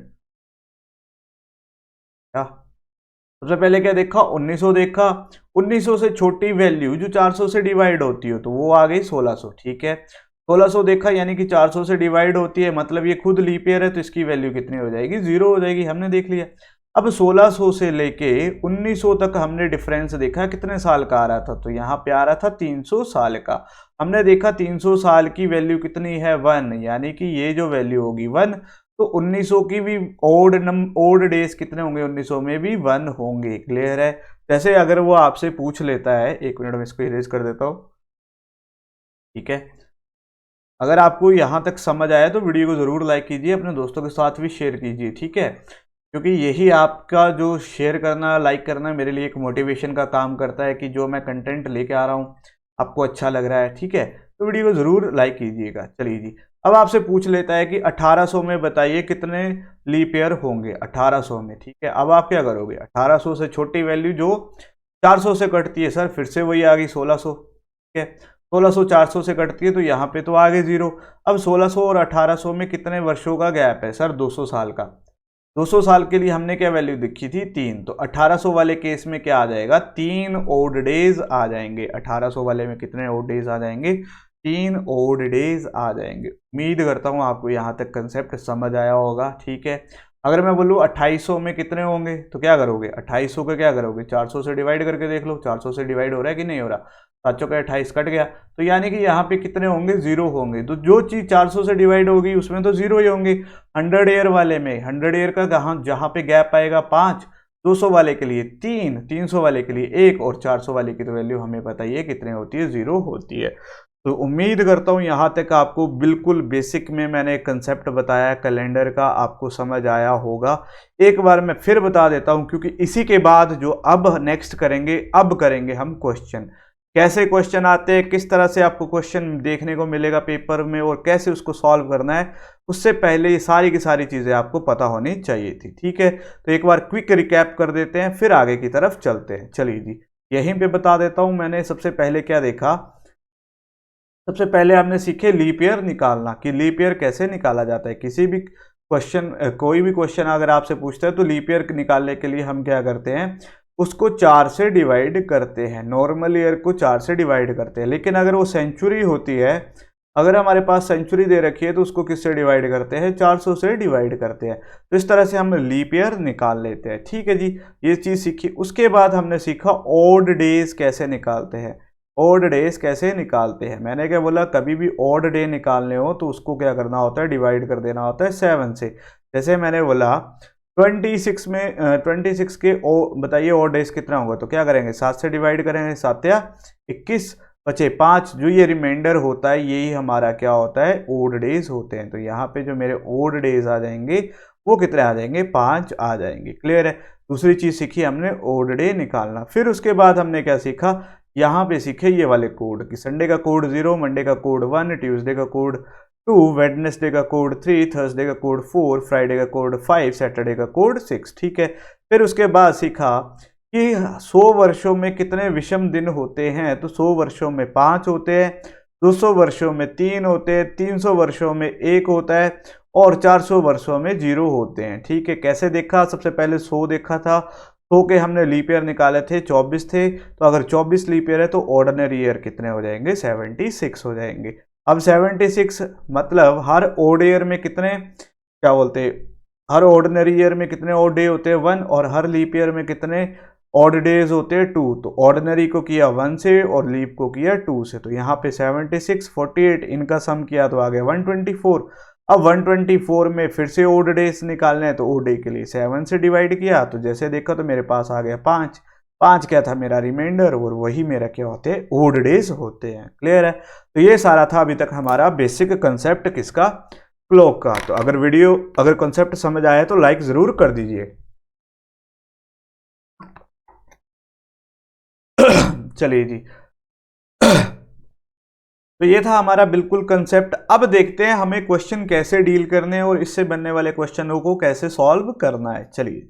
क्या सबसे पहले क्या देखा, 1900 देखा। 1900 से छोटी वैल्यू जो 400 से डिवाइड होती हो तो वो आ गई 1600, ठीक है। 1600 देखा, यानी कि 400 से डिवाइड होती है, मतलब ये खुद लीप ईयर है तो इसकी वैल्यू कितनी हो जाएगी, 0 हो जाएगी, हमने देख लिया। अब 1600 से लेके 1900 तक हमने डिफरेंस देखा कितने साल का आ रहा था, तो यहाँ पे आ रहा था 300 साल का। हमने देखा 300 साल की वैल्यू कितनी है 1, यानी कि ये जो वैल्यू होगी 1, तो 1900 की भी ओड डेज कितने होंगे, 1900 में भी 1 होंगे। क्लियर है। जैसे अगर वो आपसे पूछ लेता है, 1 मिनट में इसको इरेज कर देता हूँ, ठीक है। अगर आपको यहाँ तक समझ आया तो वीडियो को ज़रूर लाइक कीजिए, अपने दोस्तों के साथ भी शेयर कीजिए, ठीक है, क्योंकि यही आपका जो शेयर करना, लाइक करना मेरे लिए एक मोटिवेशन का काम करता है कि जो मैं कंटेंट लेके आ रहा हूँ आपको अच्छा लग रहा है, ठीक है। तो वीडियो को ज़रूर लाइक कीजिएगा। चलिए जी, अब आपसे पूछ लेता है कि 1800 में बताइए कितने लीप ईयर होंगे 1800 में, ठीक है। अब आप क्या करोगे, 1800 से छोटी वैल्यू जो 400 से कटती है, सर फिर से वही आ गई 1600, ठीक है। 1600 400 से कटती है तो यहाँ पे तो आ गए 0। अब 1600 और 1800 में कितने वर्षों का गैप है, सर 200 साल का। 200 साल के लिए हमने क्या वैल्यू देखी थी 3, तो 1800 वाले केस में क्या आ जाएगा, 3 ओड डेज आ जाएंगे। 1800 वाले में कितने ओड डेज आ जाएंगे, 3 ओड डेज आ जाएंगे। उम्मीद करता हूँ आपको यहाँ तक कंसेप्ट समझ आया होगा, ठीक है। अगर मैं बोलूँ 2800 में कितने होंगे तो क्या करोगे, 2800 का क्या करोगे, 400 से डिवाइड करके देख लो, 400 से डिवाइड हो रहा है कि नहीं हो रहा, 7 का 28 कट गया, तो यानी कि यहाँ पे कितने होंगे, 0 होंगे। तो जो चीज़ 400 से डिवाइड होगी उसमें तो 0 ही होंगे। 100 ईयर वाले में 100 ईयर का जहाँ पे गैप आएगा 5, 200 वाले के लिए 3, 300 वाले के लिए 1, और 400 वाले की तो वैल्यू हमें बताइए कितने होती है, 0 होती है। तो उम्मीद करता हूँ यहाँ तक आपको बिल्कुल बेसिक में मैंने कंसेप्ट बताया कैलेंडर का, आपको समझ आया होगा। एक बार मैं फिर बता देता हूँ, क्योंकि इसी के बाद जो अब नेक्स्ट करेंगे, अब करेंगे हम क्वेश्चन। कैसे क्वेश्चन आते हैं, किस तरह से आपको क्वेश्चन देखने को मिलेगा पेपर में और कैसे उसको सॉल्व करना है, उससे पहले ये सारी की सारी चीज़ें आपको पता होनी चाहिए थी, ठीक है। तो एक बार क्विक रिकैप कर देते हैं, फिर आगे की तरफ चलते हैं। चलिए जी, यहीं पे बता देता हूँ। मैंने सबसे पहले क्या देखा, सबसे पहले हमने सीखे लीप ईयर निकालना, कि लीप ईयर कैसे निकाला जाता है। किसी भी क्वेश्चन, कोई भी क्वेश्चन अगर आपसे पूछता है तो लीप ईयर निकालने के लिए हम क्या करते हैं, उसको 4 से डिवाइड करते हैं। नॉर्मल ईयर को 4 से डिवाइड करते हैं, लेकिन अगर वो सेंचुरी होती है, अगर हमारे पास सेंचुरी दे रखी है तो उसको किससे डिवाइड करते हैं, 400 से डिवाइड करते हैं। तो इस तरह से हम लीप ईयर निकाल लेते हैं, ठीक है जी। ये चीज़ सीखी। उसके बाद हमने सीखा ऑड डेज कैसे निकालते हैं। ऑड डेज कैसे निकालते हैं, मैंने क्या बोला, कभी भी ऑड डे निकालने हो तो उसको क्या करना होता है, डिवाइड कर देना होता है 7 से। जैसे मैंने बोला 26 में 26 के बताइए ऑड डेज कितना होगा, तो क्या करेंगे, 7 से डिवाइड करेंगे, 7 या 21, बचे 5। जो ये रिमाइंडर होता है यही हमारा क्या होता है, ओड डेज होते हैं। तो यहाँ पे जो मेरे ओड डेज आ जाएंगे वो कितने आ जाएंगे, 5 आ जाएंगे। क्लियर है। दूसरी चीज़ सीखी हमने ओड डे निकालना। फिर उसके बाद हमने क्या सीखा, यहाँ पे सीखे ये वाले कोड, कि संडे का कोड 0, मंडे का कोड 1, ट्यूसडे का कोड 2, वेडनेसडे का कोड 3, थर्सडे का कोड 4, फ्राइडे का कोड 5, सैटरडे का कोड 6, ठीक है। फिर उसके बाद सीखा कि 100 वर्षों में कितने विषम दिन होते हैं, तो 100 वर्षों में 5 होते हैं, 200 वर्षों में 3 होते हैं, 300 वर्षों में 1 होता है, और 400 वर्षों में 0 होते हैं, ठीक है। कैसे देखा, सबसे पहले 100 देखा था, 100 के हमने लीप ईयर निकाले थे, 24 थे, तो अगर 24 लीप ईयर है तो ऑर्डिनरी ईयर कितने हो जाएंगे, 76 हो जाएंगे। अब 76 मतलब हर ओड ईयर में कितने, क्या बोलते हैं, हर ऑर्डिनरी ईयर में कितने ऑड डे होते हैं 1, और हर लीप ईयर में कितने ऑड डेज होते हैं 2। तो ऑर्डिनरी को किया 1 से और लीप को किया 2 से, तो यहाँ पे 76 48 इनका सम किया तो आ गया 124। अब 124 में फिर से ओड डेज निकालने हैं, तो ओड डे के लिए 7 से डिवाइड किया, तो जैसे देखा तो मेरे पास आ गया 5। 5 क्या था मेरा रिमाइंडर, और वही मेरा क्या होते हैं, ओड डेज होते हैं। क्लियर है। तो ये सारा था अभी तक हमारा बेसिक कंसेप्ट किसका, क्लॉक का। तो अगर कंसेप्ट समझ आया तो लाइक जरूर कर दीजिए। चलिए जी, तो ये था हमारा बिल्कुल कंसेप्ट। अब देखते हैं हमें क्वेश्चन कैसे डील करने हैं और इससे बनने वाले क्वेश्चनों को कैसे सॉल्व करना है। चलिए,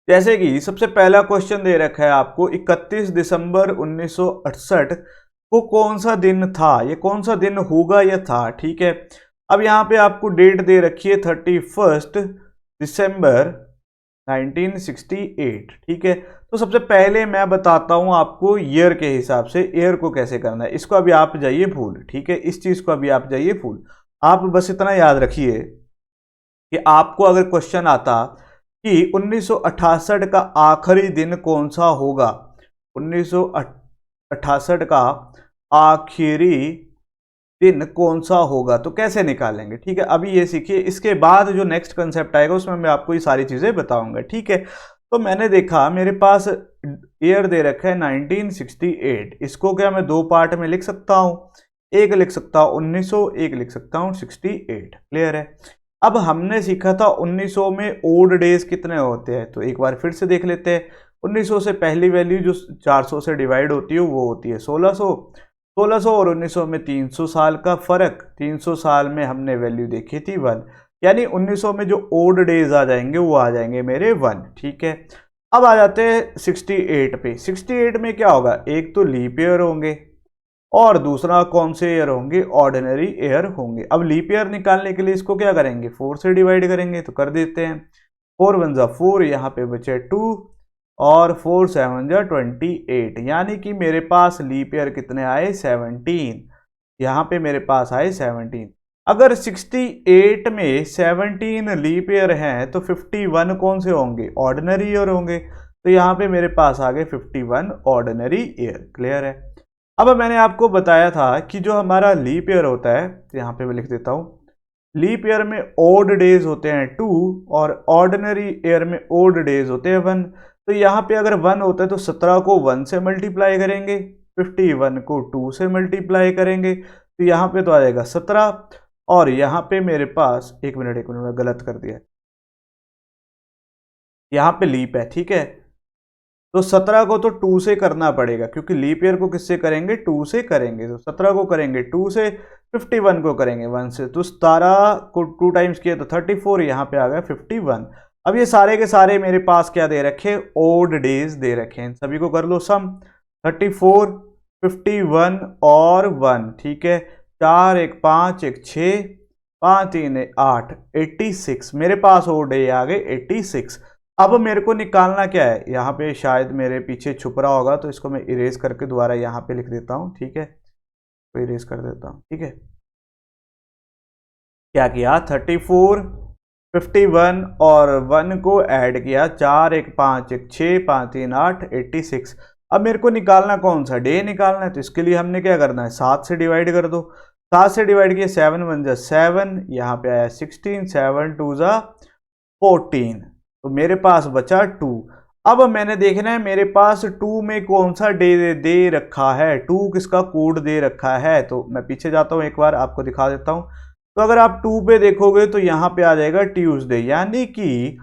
जैसे कि सबसे पहला क्वेश्चन दे रखा है आपको, 31 दिसंबर 1968 को कौन सा दिन था, ये कौन सा दिन होगा या था, ठीक है। अब यहाँ पे आपको डेट दे रखी है 31 दिसंबर 1968, ठीक है। तो सबसे पहले मैं बताता हूं आपको ईयर के हिसाब से ईयर को कैसे करना है। इसको अभी आप जाइए भूल, ठीक है, इस चीज को अभी आप जाइए भूल। आप बस इतना याद रखिए कि आपको अगर क्वेश्चन आता कि 1968 का आखिरी दिन कौन सा होगा, 1968 का आखिरी दिन कौन सा होगा, तो कैसे निकालेंगे। ठीक है, अभी ये सीखिए, इसके बाद जो नेक्स्ट कंसेप्ट आएगा उसमें मैं आपको ये सारी चीजें बताऊंगा। ठीक है, तो मैंने देखा मेरे पास ईयर दे रखा है 1968, इसको क्या मैं दो पार्ट में लिख सकता हूं, एक लिख सकता हूं 1900, एक लिख सकता हूं 68। क्लियर है। अब हमने सीखा था 1900 में ओड डेज कितने होते हैं, तो एक बार फिर से देख लेते हैं। 1900 से पहली वैल्यू जो 400 से डिवाइड होती है वो होती है 1600, 1600 और 1900 में 300 साल का फर्क, 300 साल में हमने वैल्यू देखी थी 1, यानी 1900 में जो ओड डेज आ जाएंगे वो आ जाएंगे मेरे 1। ठीक है, अब आ जाते हैं 68 पे। 68 में क्या होगा, एक तो लीप ईयर होंगे और दूसरा कौन से ईयर होंगे, ऑर्डिनरी ईयर होंगे। अब लीप ईयर निकालने के लिए इसको क्या करेंगे, 4 से डिवाइड करेंगे, तो कर देते हैं। 4 1 जा 4, यहाँ पे बचे 2 और 4 7 जा 28, यानी कि मेरे पास लीप ईयर कितने आए, 17। यहाँ पे मेरे पास आए 17। अगर 68 में 17 लीप ईयर हैं तो 51 कौन से होंगे, ऑर्डिनरी ईयर होंगे। तो यहाँ पे मेरे पास आ गए 51 ऑर्डिनरी ईयर। क्लियर है। अब मैंने आपको बताया था कि जो हमारा लीप ईयर होता है, यहाँ पे मैं लिख देता हूँ, लीप ईयर में ओड डेज होते हैं 2 और ऑर्डिनरी ईयर में ओड डेज होते हैं 1। तो यहाँ पे अगर 1 होता है तो 17 को 1 से मल्टीप्लाई करेंगे, 51 को 2 से मल्टीप्लाई करेंगे, तो यहाँ पे तो आ जाएगा 17। और यहाँ पे मेरे पास एक मिनट मैं गलत कर दिया, यहाँ पे लीप है। ठीक है, तो 17 को तो 2 से करना पड़ेगा क्योंकि लीप ईयर को किससे करेंगे, 2 से करेंगे। तो 17 को करेंगे 2 से, 51 को करेंगे 1 से, तो 17 को 2 टाइम्स किया तो 34, यहाँ पे आ गया 51। अब ये सारे के सारे मेरे पास क्या दे रखे, ओड डेज दे रखे हैं, सभी को कर लो सम, 34 51 और 1। ठीक है, 4 1 5 1 6 5 3 8, 86 मेरे पास ओड डे आ गए 86। अब मेरे को निकालना क्या है, यहाँ पे शायद मेरे पीछे छुप रहा होगा, तो इसको मैं इरेज करके दोबारा यहाँ पे लिख देता हूँ। ठीक है, तो इरेज कर देता हूँ। ठीक है, क्या किया, 34 51 और 1 को ऐड किया, 4 1 5 1 6 5 3 8, 86। अब मेरे को निकालना कौन सा, डे निकालना है, तो इसके लिए हमने क्या करना है, 7 से डिवाइड कर दो। 7 से डिवाइड किया, 7 1 जा 7, यहाँ पे आया 16, 7 2 जा 14, तो मेरे पास बचा 2। अब मैंने देखना है मेरे पास 2 में कौन सा डे दे रखा है, 2 किसका कोड दे रखा है, तो मैं पीछे जाता हूं, एक बार आपको दिखा देता हूं। तो अगर आप 2 पे देखोगे तो यहां पे आ जाएगा ट्यूसडे, यानी कि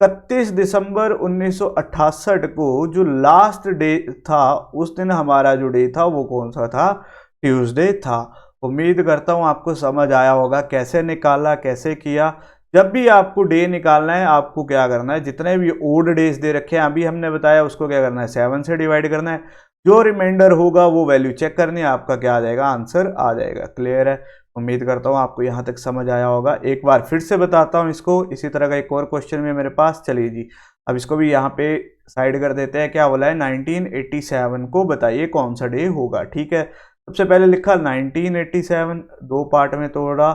31 दिसंबर 1968 को जो लास्ट डे था, उस दिन हमारा जो डे था वो कौन सा था, ट्यूसडे था। उम्मीद करता हूं आपको समझ आया होगा कैसे निकाला, कैसे किया। जब भी आपको डे निकालना है, आपको क्या करना है, जितने भी ओड डेज दे रखे हैं अभी हमने बताया, उसको क्या करना है, 7 से डिवाइड करना है, जो रिमाइंडर होगा वो वैल्यू चेक करनी है, आपका क्या आ जाएगा, आंसर आ जाएगा। क्लियर है। उम्मीद करता हूँ आपको यहाँ तक समझ आया होगा। एक बार फिर से बताता हूँ इसको, इसी तरह का एक और क्वेश्चन भी मेरे पास, चलिए जी अब इसको भी यहाँ पे साइड कर देते हैं। क्या बोला है, 1987 को बताइए कौन सा डे होगा। ठीक है, सबसे पहले लिखा 1987, दो पार्ट में तोड़ा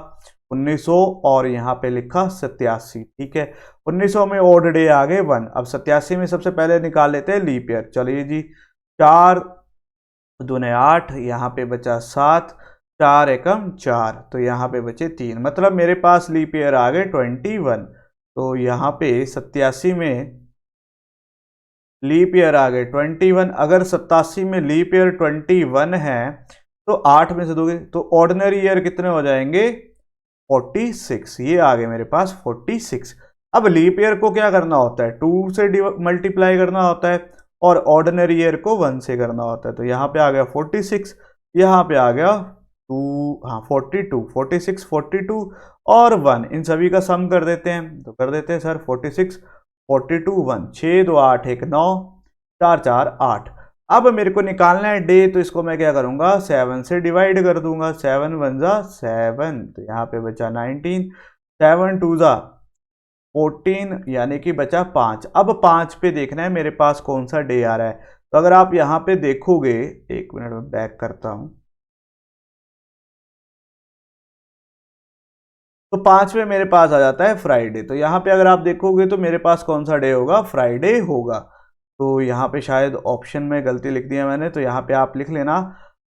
1900 और यहाँ पे लिखा 87। ठीक है, 1900 में ओड डे आ गए 1। अब 87 में सबसे पहले निकाल लेते हैं लीप ईयर। चलिए जी, 4 दूने 8, यहाँ पे बचा 7, 4 एकम 4, तो यहाँ पे बचे 3, मतलब मेरे पास लीप ईयर आ गए 21। तो यहाँ पे 87 में लीप ईयर आ गए 21। अगर 87 में लीप ईयर 21 है तो 8 में से दोगे तो ऑर्डिनरी ईयर कितने हो जाएंगे, 46। ये आ गए मेरे पास 46। अब लीप ईयर को क्या करना होता है, 2 से मल्टीप्लाई करना होता है और ऑर्डिनरी ईयर को 1 से करना होता है। तो यहाँ पे आ गया 46, यहाँ पे आ गया 2, हाँ 42, 46 42 और 1, इन सभी का सम कर देते हैं। तो कर देते हैं सर, 46 42 1, 6 2 8 1 9 4 4 8। अब मेरे को निकालना है डे, तो इसको मैं क्या करूंगा, 7 से डिवाइड कर दूंगा, 7 1 जा 7, तो यहाँ पे बचा 19, 7 2 जा 14, यानी कि बचा 5। अब 5 पे देखना है मेरे पास कौन सा डे आ रहा है। तो अगर आप यहाँ पे देखोगे, एक मिनट में बैक करता हूं, तो 5 में मेरे पास आ जाता है फ्राइडे। तो यहाँ पे अगर आप देखोगे तो मेरे पास कौन सा डे होगा, फ्राइडे होगा। तो यहाँ पे शायद ऑप्शन में गलती लिख दिया मैंने, तो यहाँ पे आप लिख लेना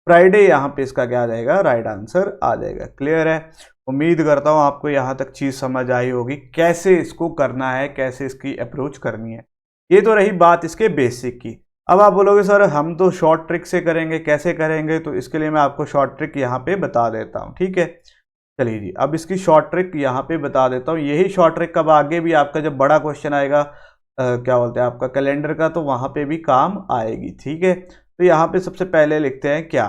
फ्राइडे, यहाँ पे इसका क्या आ जाएगा, राइट आंसर आ जाएगा। क्लियर है। उम्मीद करता हूँ आपको यहाँ तक चीज़ समझ आई होगी, कैसे इसको करना है, कैसे इसकी अप्रोच करनी है। ये तो रही बात इसके बेसिक की। अब आप बोलोगे सर हम तो शॉर्ट ट्रिक से करेंगे, कैसे करेंगे, तो इसके लिए मैं आपको शॉर्ट ट्रिक यहाँ पे बता देता हूँ। ठीक है, चलिए जी, अब इसकी शॉर्ट ट्रिक यहाँ पे बता देता हूँ। यही शॉर्ट ट्रिक कब आगे भी आपका जब बड़ा क्वेश्चन आएगा क्या बोलते हैं आपका कैलेंडर का, तो वहाँ पे भी काम आएगी। ठीक है, तो यहाँ पे सबसे पहले लिखते हैं क्या,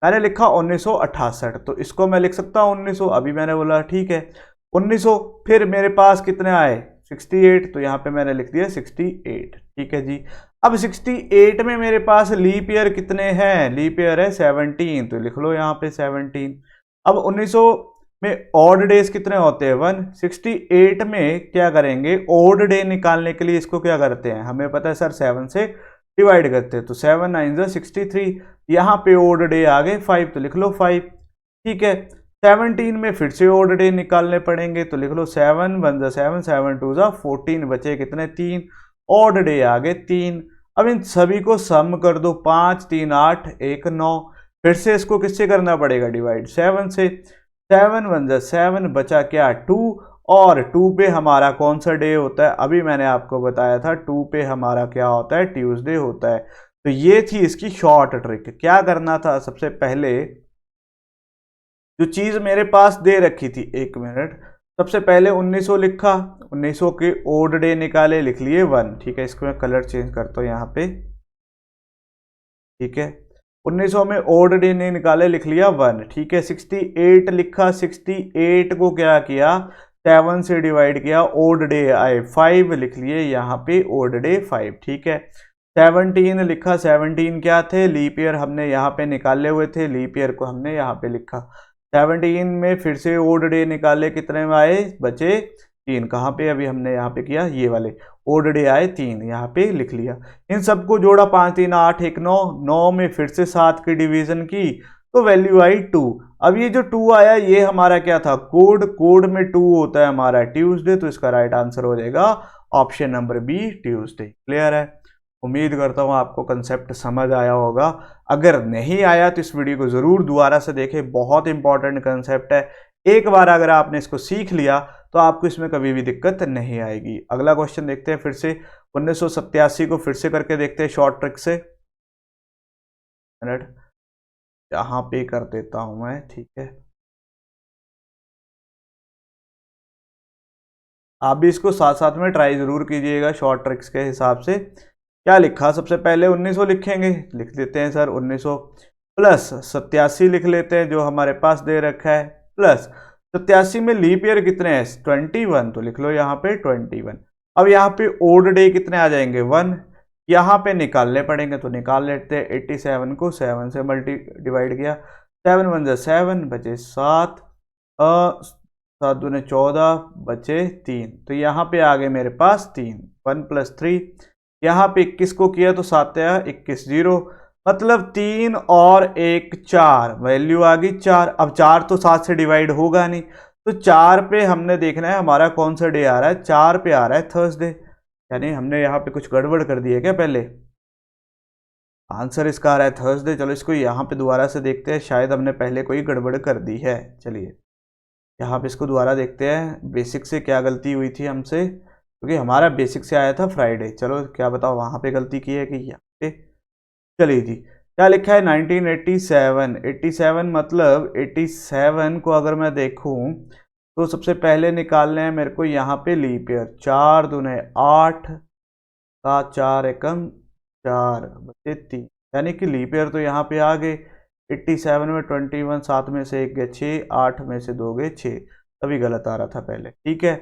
मैंने लिखा 1968, तो इसको मैं लिख सकता हूँ 1900, अभी मैंने बोला ठीक है 1900। फिर मेरे पास कितने आए 68, तो यहाँ पे मैंने लिख दिया 68। ठीक है जी, अब 68 में मेरे पास लीप ईयर कितने हैं, लीप ईयर है 17, तो लिख लो यहाँ पे 17। अब 1900 में ऑड डेज कितने होते हैं 168 में क्या करेंगे, ऑड डे निकालने के लिए इसको क्या करते हैं, हमें पता है सर 7 से डिवाइड करते हैं, तो 7 9 63, यहाँ पे ऑड डे आ गए 5, तो लिख लो 5। ठीक है, 17 में फिर से ऑड डे निकालने पड़ेंगे, तो लिख लो 7 1 7 7 2 14, बचे कितने 3, ऑड डे आ गए 3। अब इन सभी को सम कर दो, 5 3 8 1 9, फिर से इसको किससे करना पड़ेगा डिवाइड, 7 से, 7 1 7, बचा क्या 2, और 2 पे हमारा कौन सा डे होता है, अभी मैंने आपको बताया था 2 पे हमारा क्या होता है, ट्यूसडे होता है। तो ये थी इसकी शॉर्ट ट्रिक। क्या करना था, सबसे पहले जो चीज मेरे पास दे रखी थी, 1 मिनट, सबसे पहले 1900 लिखा, 1900 के ओड डे निकाले, लिख लिए 1। ठीक है, इसको मैं कलर चेंज करता हूँ यहाँ पे। ठीक है, 1900 में ओड डे ने निकाले, लिख लिया 1। ठीक है, 68 लिखा, 68 को क्या किया 7 से डिवाइड किया, ओड डे आए 5, लिख लिए यहाँ पे ओड डे 5। ठीक है, 17 लिखा, 17 क्या थे, लीप ईयर हमने यहाँ पे निकाले हुए थे, लीप ईयर को हमने यहाँ पे लिखा। 17 में फिर से ओड डे निकाले, कितने में आए, बचे 3, कहाँ पे अभी हमने यहाँ पे किया, ये वाले ओड डे आए 3, यहाँ पे लिख लिया। इन सबको जोड़ा, 5 3 8 1 9, 9 में फिर से 7 की डिवीजन की, तो वैल्यू आई 2। अब ये जो 2 आया ये हमारा क्या था, कोड, कोड में 2 होता है हमारा ट्यूसडे, तो इसका राइट आंसर हो जाएगा option number B, Tuesday. Clear है। उम्मीद करता हूँ आपको कंसेप्ट समझ आया होगा। अगर नहीं आया तो इस वीडियो को जरूर दोबारा से देखें, बहुत इंपॉर्टेंट कंसेप्ट है। एक बार अगर आपने इसको सीख लिया तो आपको इसमें कभी भी दिक्कत नहीं आएगी। अगला क्वेश्चन देखते हैं, फिर से 1987 को फिर से करके देखते हैं शॉर्ट ट्रिक से। मिनट यहाँ पे कर देता हूं मैं। ठीक है, आप भी इसको साथ साथ में ट्राई जरूर कीजिएगा शॉर्ट ट्रिक्स के हिसाब से। क्या लिखा, सबसे पहले 1900 लिखेंगे, लिख देते हैं सर 1900 प्लस 87 लिख लेते हैं जो हमारे पास दे रखा है, प्लस 87 में लीप ईयर कितने हैं 21, तो लिख लो यहाँ पे 21। अब यहाँ पे ओड डे कितने आ जाएंगे 1, यहाँ पे निकालने पड़ेंगे, तो निकाल लेते हैं। 87 को 7 से डिवाइड किया, 7 1 7, बचे 7, 7 दूने 14, बचे 3, तो यहाँ पे आ गए मेरे पास 3, 1 + 3, यहाँ पे 21 को किया तो 7 21 0, मतलब 3 और 1 4, वैल्यू आ गई 4। अब 4 तो 7 से डिवाइड होगा नहीं, तो 4 पे हमने देखना है हमारा कौन सा डे आ रहा है, 4 पे आ रहा है थर्सडे, यानी हमने यहाँ पे कुछ गड़बड़ कर दी है क्या, पहले आंसर इसका आ रहा है थर्सडे। चलो इसको यहाँ पे दोबारा से देखते हैं, शायद हमने पहले कोई गड़बड़ कर दी है। चलिए यहाँ पे इसको दोबारा देखते हैं, बेसिक से क्या गलती हुई थी हमसे, क्योंकि हमारा बेसिक से आया था फ्राइडे। चलो क्या बताओ वहाँ पे गलती की है कि यहाँ पे। चलिए जी, क्या लिखा है 1987, 87 मतलब 87 को अगर मैं देखूँ तो सबसे पहले निकालने हैं मेरे को यहाँ पे लीप ईयर, 4 दूने 8, 7 4 एकम 4, बचे 3, यानी कि लीप ईयर तो यहाँ पे आ गए। 87 में 21, 7 में से 1 गए 6, 8 में से 2 गए 6, तभी गलत आ रहा था पहले। ठीक है,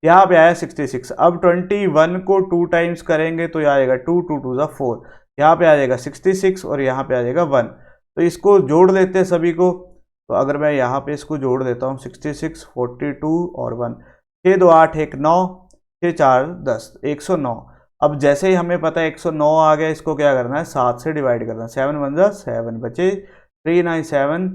यहाँ पे आया 66। अब 21 को 2 टाइम्स करेंगे तो यह आएगा 2 2 2 4, यहाँ पे आ जाएगा 66 और यहाँ पे आ जाएगा 1, तो इसको जोड़ लेते हैं सभी को। तो अगर मैं यहाँ पे इसको जोड़ देता हूँ 66 42 और 1, 6 2 8 1 9, 6 4 10, 109। अब जैसे ही हमें पता है 109 आ गया, इसको क्या करना है 7 से डिवाइड करना है, 7 1 7, बचे 3 9 7,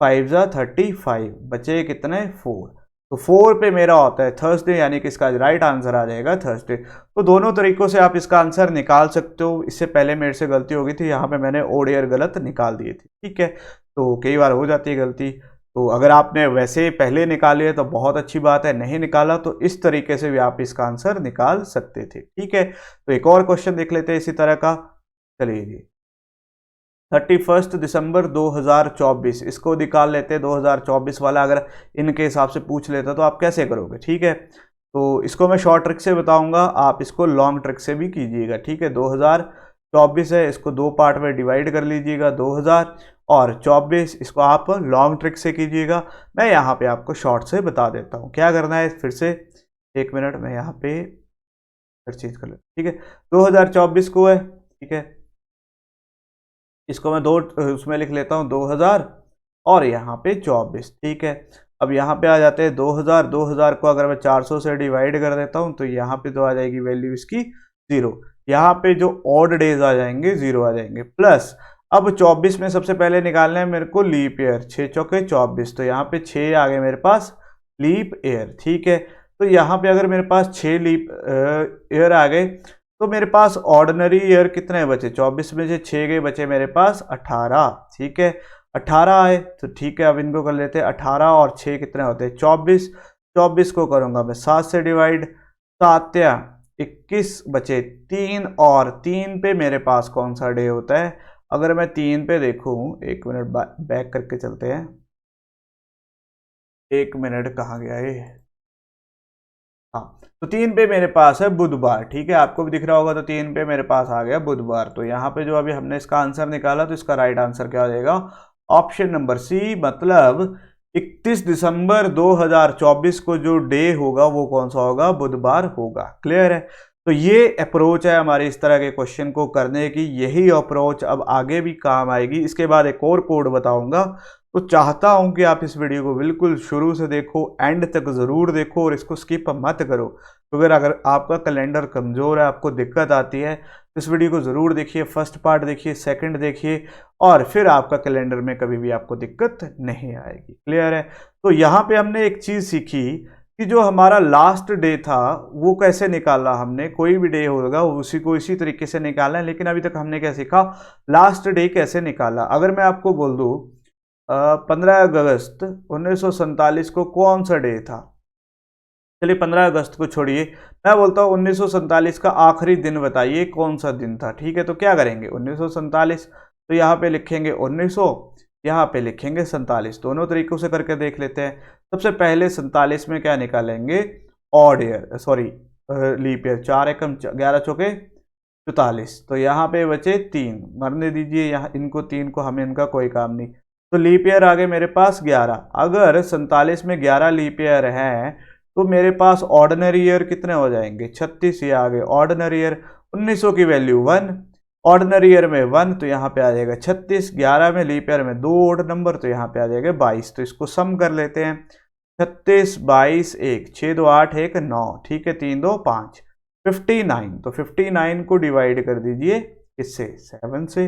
5 35, बचे कितने 4। तो 4 पे मेरा होता है थर्सडे, यानी कि इसका राइट आंसर आ जाएगा थर्सडे। तो दोनों तरीकों से आप इसका आंसर निकाल सकते हो। इससे पहले मेरे से गलती हो गई थी, यहाँ पे मैंने ओड ईयर गलत निकाल दिए थे, ठीक है। तो कई बार हो जाती है गलती। तो अगर आपने वैसे पहले निकाली है तो बहुत अच्छी बात है, नहीं निकाला तो इस तरीके से भी आप इसका आंसर निकाल सकते थे, ठीक है। तो एक और क्वेश्चन देख लेते हैं इसी तरह का। चलिए जी, 31 दिसंबर 2024 इसको निकाल लेते हैं। 2024 वाला अगर इनके हिसाब से पूछ लेता तो आप कैसे करोगे, ठीक है। तो इसको मैं शॉर्ट ट्रिक से बताऊंगा, आप इसको लॉन्ग ट्रिक से भी कीजिएगा, ठीक है। 2024 है, इसको दो पार्ट में डिवाइड कर लीजिएगा, 2000 और 24, इसको आप लॉन्ग ट्रिक से कीजिएगा। मैं यहाँ पे आपको शॉर्ट से बता देता हूँ क्या करना है। फिर से 1 मिनट, मैं यहाँ पे फिर चेंज कर लेता, ठीक है। 2024 को है, ठीक है, इसको मैं दो उसमें लिख लेता हूँ 2000 और यहाँ पे 24, ठीक है। अब यहाँ पे आ जाते हैं 2000 को अगर मैं 400 से डिवाइड कर देता हूँ तो यहाँ पे तो आ जाएगी वैल्यू इसकी 0। यहाँ पे जो ऑड डेज आ जाएंगे 0 आ जाएंगे। प्लस अब 24 में सबसे पहले निकालना है मेरे को लीप ईयर, 6 चौके 24, तो यहाँ पे 6 आ गए मेरे पास लीप ईयर, ठीक है। तो यहाँ पे अगर मेरे पास 6 लीप ईयर आ गए तो मेरे पास ऑर्डिनरी ईयर कितने बचे, 24 में से 6 गए, बचे मेरे पास 18, ठीक है। 18 आए तो ठीक है, अब इनको कर लेते हैं। 18 और 6 कितने होते हैं, 24। 24 को करूंगा मैं 7 से डिवाइड, 7 या 21 बचे 3, और 3 पे मेरे पास कौन सा डे होता है। अगर मैं 3 पे देखूं, 1 मिनट बैक करके चलते हैं। 1 मिनट कहाँ गया ये, हाँ, तो 3 पे मेरे पास है बुधवार, ठीक है। आपको भी दिख रहा होगा, तो 3 पे मेरे पास आ गया बुधवार। तो यहाँ पे जो अभी हमने इसका आंसर निकाला, तो इसका राइट आंसर क्या हो जाएगा, ऑप्शन नंबर सी, मतलब 31 दिसंबर 2024 को जो डे होगा वो कौन सा होगा, बुधवार होगा। क्लियर है। तो ये अप्रोच है हमारे इस तरह के क्वेश्चन को करने की, यही अप्रोच अब आगे भी काम आएगी। इसके बाद एक और कोड बताऊंगा, तो चाहता हूं कि आप इस वीडियो को बिल्कुल शुरू से देखो, एंड तक ज़रूर देखो और इसको स्किप मत करो। तो अगर आपका कैलेंडर कमज़ोर है, आपको दिक्कत आती है, तो इस वीडियो को ज़रूर देखिए। फर्स्ट पार्ट देखिए, सेकंड देखिए, और फिर आपका कैलेंडर में कभी भी आपको दिक्कत नहीं आएगी। क्लियर है। तो यहाँ पे हमने एक चीज़ सीखी कि जो हमारा लास्ट डे था वो कैसे निकाला हमने। कोई भी डे होगा उसी को इसी तरीके से निकालना है, लेकिन अभी तक हमने क्या सीखा, लास्ट डे कैसे निकाला। अगर मैं आपको बोल दूँ 15 अगस्त 1947 को कौन सा डे था, चलिए 15 अगस्त को छोड़िए, मैं बोलता हूँ 1947 का आखिरी दिन बताइए कौन सा दिन था, ठीक है। तो क्या करेंगे, 1947, तो यहाँ पे लिखेंगे 1900, यहाँ पे लिखेंगे 47, दोनों तरीकों से करके देख लेते हैं। सबसे पहले 47 में क्या निकालेंगे, odd year, sorry leap year, 4 एकम 11 चौके 44, तो यहाँ पे बचे 3, मरने दीजिए यहाँ इनको, 3 को, हमें इनका कोई काम नहीं। तो लीप ईयर आ गए मेरे पास 11। अगर 47 में 11 लीप ईयर हैं तो मेरे पास ऑर्डिनरी ईयर कितने हो जाएंगे, 36, ये आ गए ऑर्डिनरी ईयर। 1900 की वैल्यू 1, ऑर्डिनरी ईयर में 1, तो यहाँ पे आ जाएगा 36। 11 में लीप ईयर में 2 ऑड नंबर, तो यहाँ पे आ जाएगा 22। तो इसको सम कर लेते हैं, 36 22 1, 6 2 8 1 9, ठीक है, 3 2 5, 59। तो 59 को डिवाइड कर दीजिए इससे 7 से,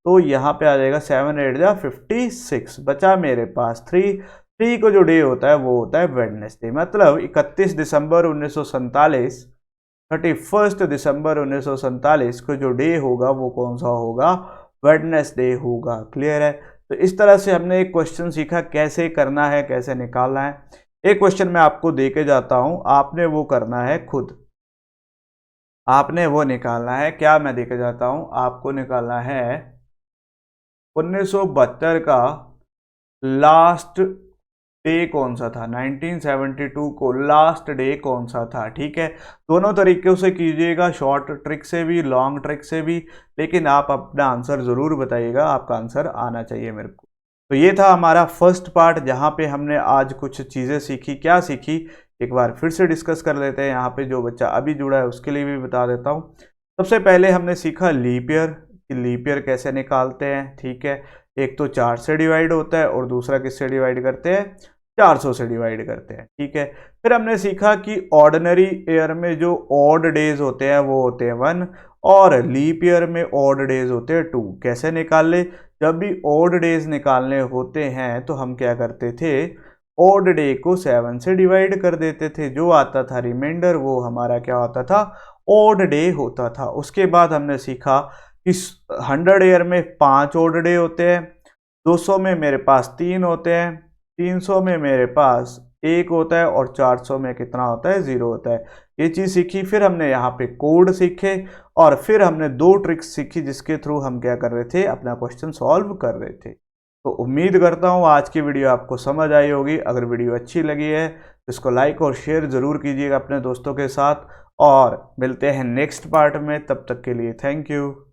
तो यहाँ पे आ जाएगा 7 8 जा 56, बचा मेरे पास 3। 3 को जो डे होता है वो होता है वेडनेसडे, मतलब 31 दिसंबर 1947, 31 दिसंबर 1947 को जो डे होगा वो कौन सा होगा, वेडनेसडे होगा। क्लियर है। तो इस तरह से हमने एक क्वेश्चन सीखा कैसे करना है, कैसे निकालना है। एक क्वेश्चन मैं आपको दे के जाता हूं, आपने वो करना है खुद, आपने वो निकालना है। क्या मैं दे के जाता हूं, आपको निकालना है 1972 का लास्ट डे कौन सा था, 1972 को लास्ट डे कौन सा था, ठीक है। दोनों तरीकों से कीजिएगा, शॉर्ट ट्रिक से भी, लॉन्ग ट्रिक से भी, लेकिन आप अपना आंसर ज़रूर बताइएगा, आपका आंसर आना चाहिए मेरे को। तो ये था हमारा फर्स्ट पार्ट, जहाँ पे हमने आज कुछ चीज़ें सीखी। क्या सीखी, एक बार फिर से डिस्कस कर लेते हैं। यहाँ पे जो बच्चा अभी जुड़ा है उसके लिए भी बता देता हूँ। सबसे पहले हमने सीखा लीप ईयर, कि लीप ईयर कैसे निकालते हैं, ठीक है। एक तो 4 से डिवाइड होता है और दूसरा किससे डिवाइड करते हैं, 400 से डिवाइड करते हैं, ठीक है। फिर हमने सीखा कि ऑर्डिनरी ईयर में जो ऑड डेज होते हैं वो होते हैं 1, और लीप ईयर में ऑड डेज होते हैं 2। कैसे निकाल ले, जब भी ऑड डेज निकालने होते हैं तो हम क्या करते थे, ऑड डे को 7 से डिवाइड कर देते थे, जो आता था रिमाइंडर वो हमारा क्या होता था, ऑड डे होता था। उसके बाद हमने सीखा कि 100 ईयर में 5 ऑड डे होते हैं, 200 में मेरे पास 3 होते हैं, 300 में मेरे पास 1 होता है और 400 में कितना होता है, 0 होता है। ये चीज़ सीखी। फिर हमने यहाँ पे कोड सीखे और फिर हमने 2 ट्रिक्स सीखी जिसके थ्रू हम क्या कर रहे थे, अपना क्वेश्चन सॉल्व कर रहे थे। तो उम्मीद करता हूँ आज की वीडियो आपको समझ आई होगी। अगर वीडियो अच्छी लगी है तो इसको लाइक और शेयर ज़रूर कीजिएगा अपने दोस्तों के साथ, और मिलते हैं नेक्स्ट पार्ट में। तब तक के लिए थैंक यू।